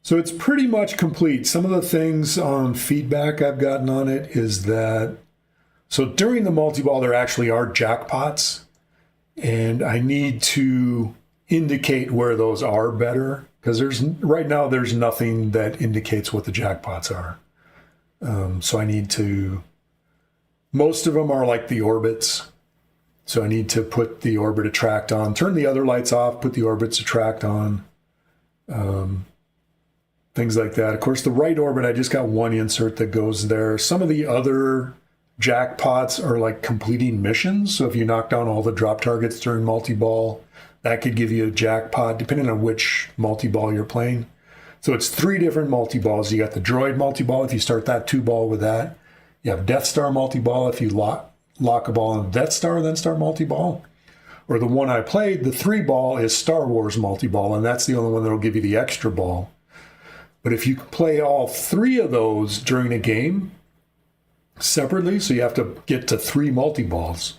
So it's pretty much complete. Some of the things on feedback I've gotten on it is that So during the multi-ball, there actually are jackpots, and I need to indicate where those are better, because right now there's nothing that indicates what the jackpots are. So I need to, most of them are like the orbits. So I need to put the orbit attract on, turn the other lights off, put the orbits attract on, things like that. Of course, the right orbit, I just got one insert that goes there. Some of the other jackpots are like completing missions. So if you knock down all the drop targets during multi-ball, that could give you a jackpot, depending on which multi-ball you're playing. So it's 3 different multi-balls. You got the droid multi-ball, if you start that 2-ball with that. You have Death Star multi-ball, if you lock a ball on Death Star, then start multi-ball. Or the one I played, the 3-ball, is Star Wars multi-ball, and that's the only one that'll give you the extra ball. But if you play all 3 of those during a game separately, so you have to get to 3 multi-balls.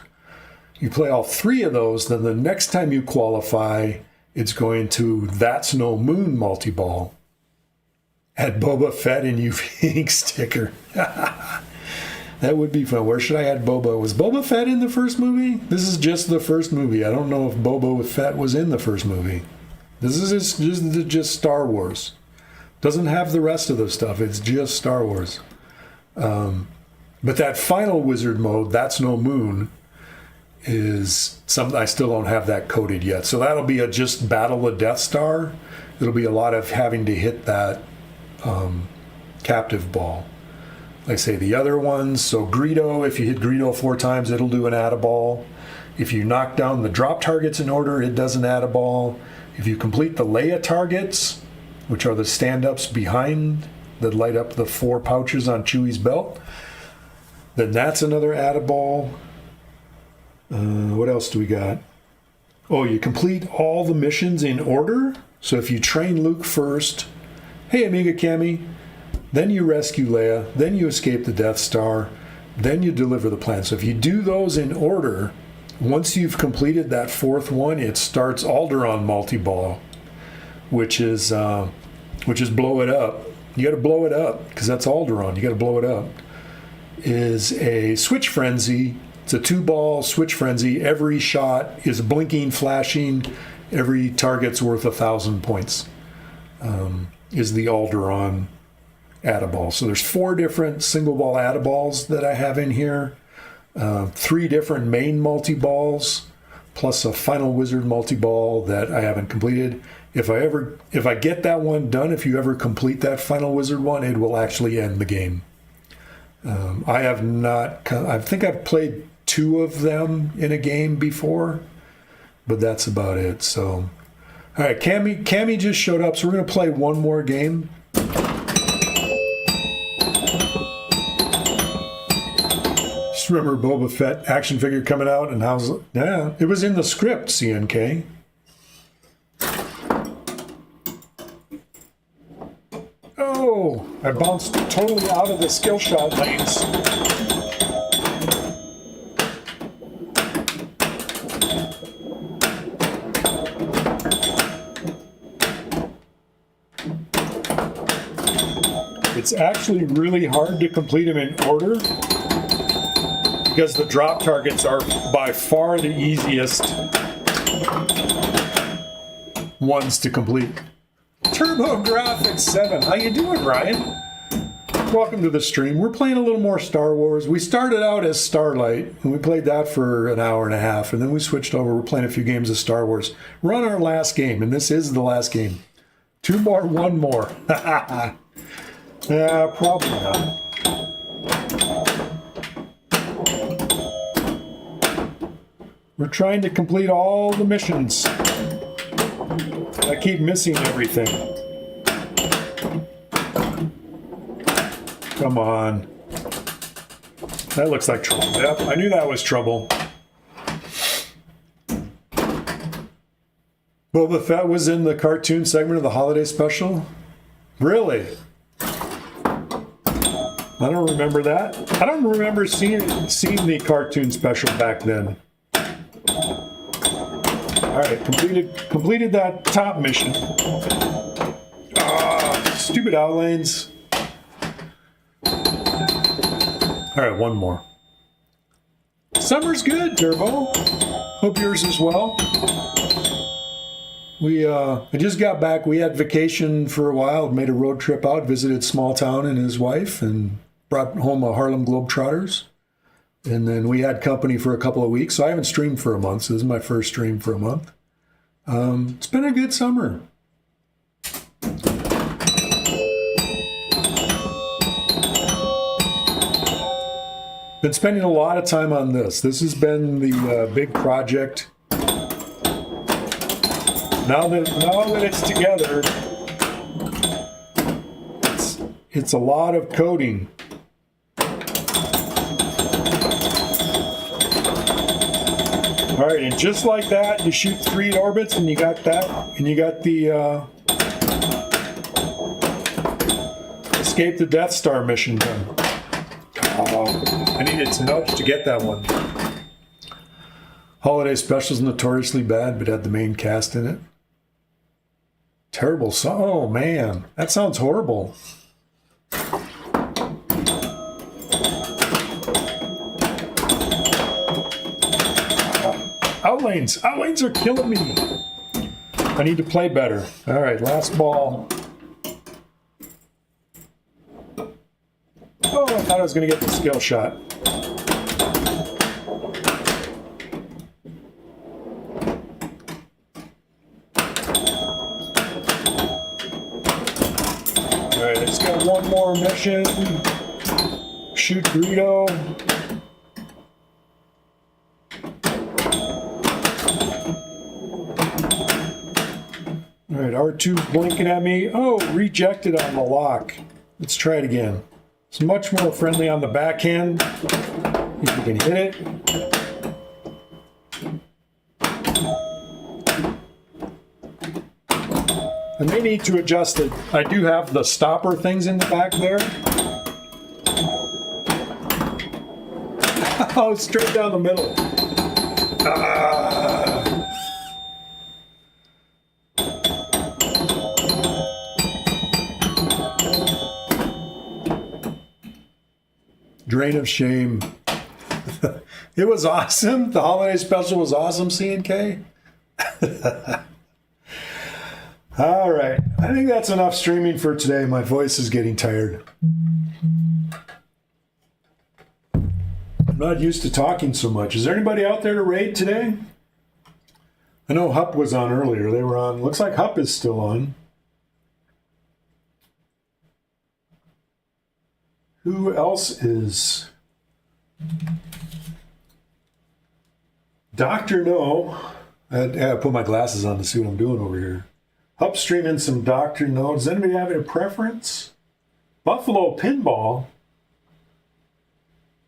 You play all 3 of those, then the next time you qualify, it's going to That's No Moon multi-ball. Add Boba Fett and UV ink sticker. That would be fun. Where should I add Boba? Was Boba Fett in the first movie? This is just the first movie. I don't know if Boba Fett was in the first movie. This is just Star Wars. Doesn't have the rest of the stuff. It's just Star Wars. But that final wizard mode, That's No Moon, is something I still don't have that coded yet. So that'll be a just battle of Death Star. It'll be a lot of having to hit that captive ball. Like I say, the other ones, so Greedo, if you hit Greedo 4 times, it'll do an add-a-ball. If you knock down the drop targets in order, it does an add-a-ball. If you complete the Leia targets, which are the stand-ups behind that light up the 4 pouches on Chewie's belt, then that's another add-a-ball. What else do we got? Oh, you complete all the missions in order. So if you train Luke first, hey, Amiga Cami, then you rescue Leia, then you escape the Death Star, then you deliver the plan. So if you do those in order, once you've completed that 4th one, it starts Alderaan multi-ball, which is blow it up. You got to blow it up because that's Alderaan. You got to blow it up. Is a switch frenzy. It's a 2-ball switch frenzy. Every shot is blinking, flashing. Every target's worth 1,000 points. Is the Alderaan add-a-ball. So there's 4 different single ball add-a-balls that I have in here. 3 different main multi-balls, plus a final wizard multi-ball that I haven't completed. If I get that one done, if you ever complete that final wizard one, it will actually end the game. I think I've played 2 of them in a game before, but that's about it. So, all right, Cammy just showed up, so we're going to play one more game. Just remember Boba Fett action figure coming out, and it was in the script, CNK. Oh, I bounced totally out of the skill shot lanes. It's actually really hard to complete them in order because the drop targets are by far the easiest ones to complete. TurboGrafx 7. How you doing, Ryan? Welcome to the stream. We're playing a little more Star Wars. We started out as Starlight, and we played that for an hour and a half, and then we switched over. We're playing a few games of Star Wars. We're on our last game, and this is the last game. 2 more, 1 more. Yeah, probably not. We're trying to complete all the missions. I keep missing everything. Come on. That looks like trouble. Yep, I knew that was trouble. Boba Fett was in the cartoon segment of the holiday special? Really? I don't remember that. I don't remember seeing the cartoon special back then. All right, completed that top mission. Stupid outlanes. All right, one more. Summer's good, Turbo. Hope yours is well. I just got back. We had vacation for a while, made a road trip out, visited small town and his wife, and brought home a Harlem Globetrotters. And then we had company for a couple of weeks. So I haven't streamed for a month. So this is my first stream for a month. It's been a good summer. Been spending a lot of time on this. This has been the big project. Now that it's together, it's a lot of coding. All right, and just like that, you shoot 3 orbits, and you got that, and you got the escape the Death Star mission done. Oh, I needed to nudge to get that one. Holiday Special's notoriously bad, but had the main cast in it. Terrible song. Oh, man. That sounds horrible. Outlanes. Outlanes are killing me. I need to play better. All right, last ball. Oh, I thought I was going to get the skill shot. Alright, it's got one more mission. Shoot Greedo. Alright, R2's blinking at me. Oh, rejected on the lock. Let's try it again. It's much more friendly on the backhand. If you can hit it. I may need to adjust it. I do have the stopper things in the back there. Oh, straight down the middle. Drain of shame. It was awesome. The holiday special was awesome, C&K. All right. I think that's enough streaming for today. My voice is getting tired. I'm not used to talking so much. Is there anybody out there to raid today? I know Hup was on earlier. They were on. Looks like Hup is still on. Who else is? Dr. No. I put my glasses on to see what I'm doing over here. Up streaming some Dr. No. Does anybody have a preference? Buffalo Pinball.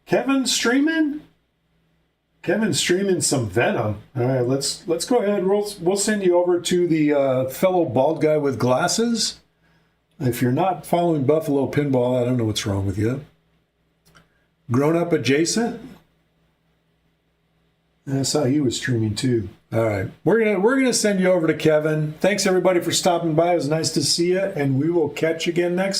Kevin streaming? Kevin's streaming some Venom. All right, let's go ahead. We'll send you over to the fellow bald guy with glasses. If you're not following Buffalo Pinball, I don't know what's wrong with you. Grown Up Adjacent. I saw he was streaming too. All right, we're gonna send you over to Kevin. Thanks everybody for stopping by. It was nice to see you, and we will catch you again next time.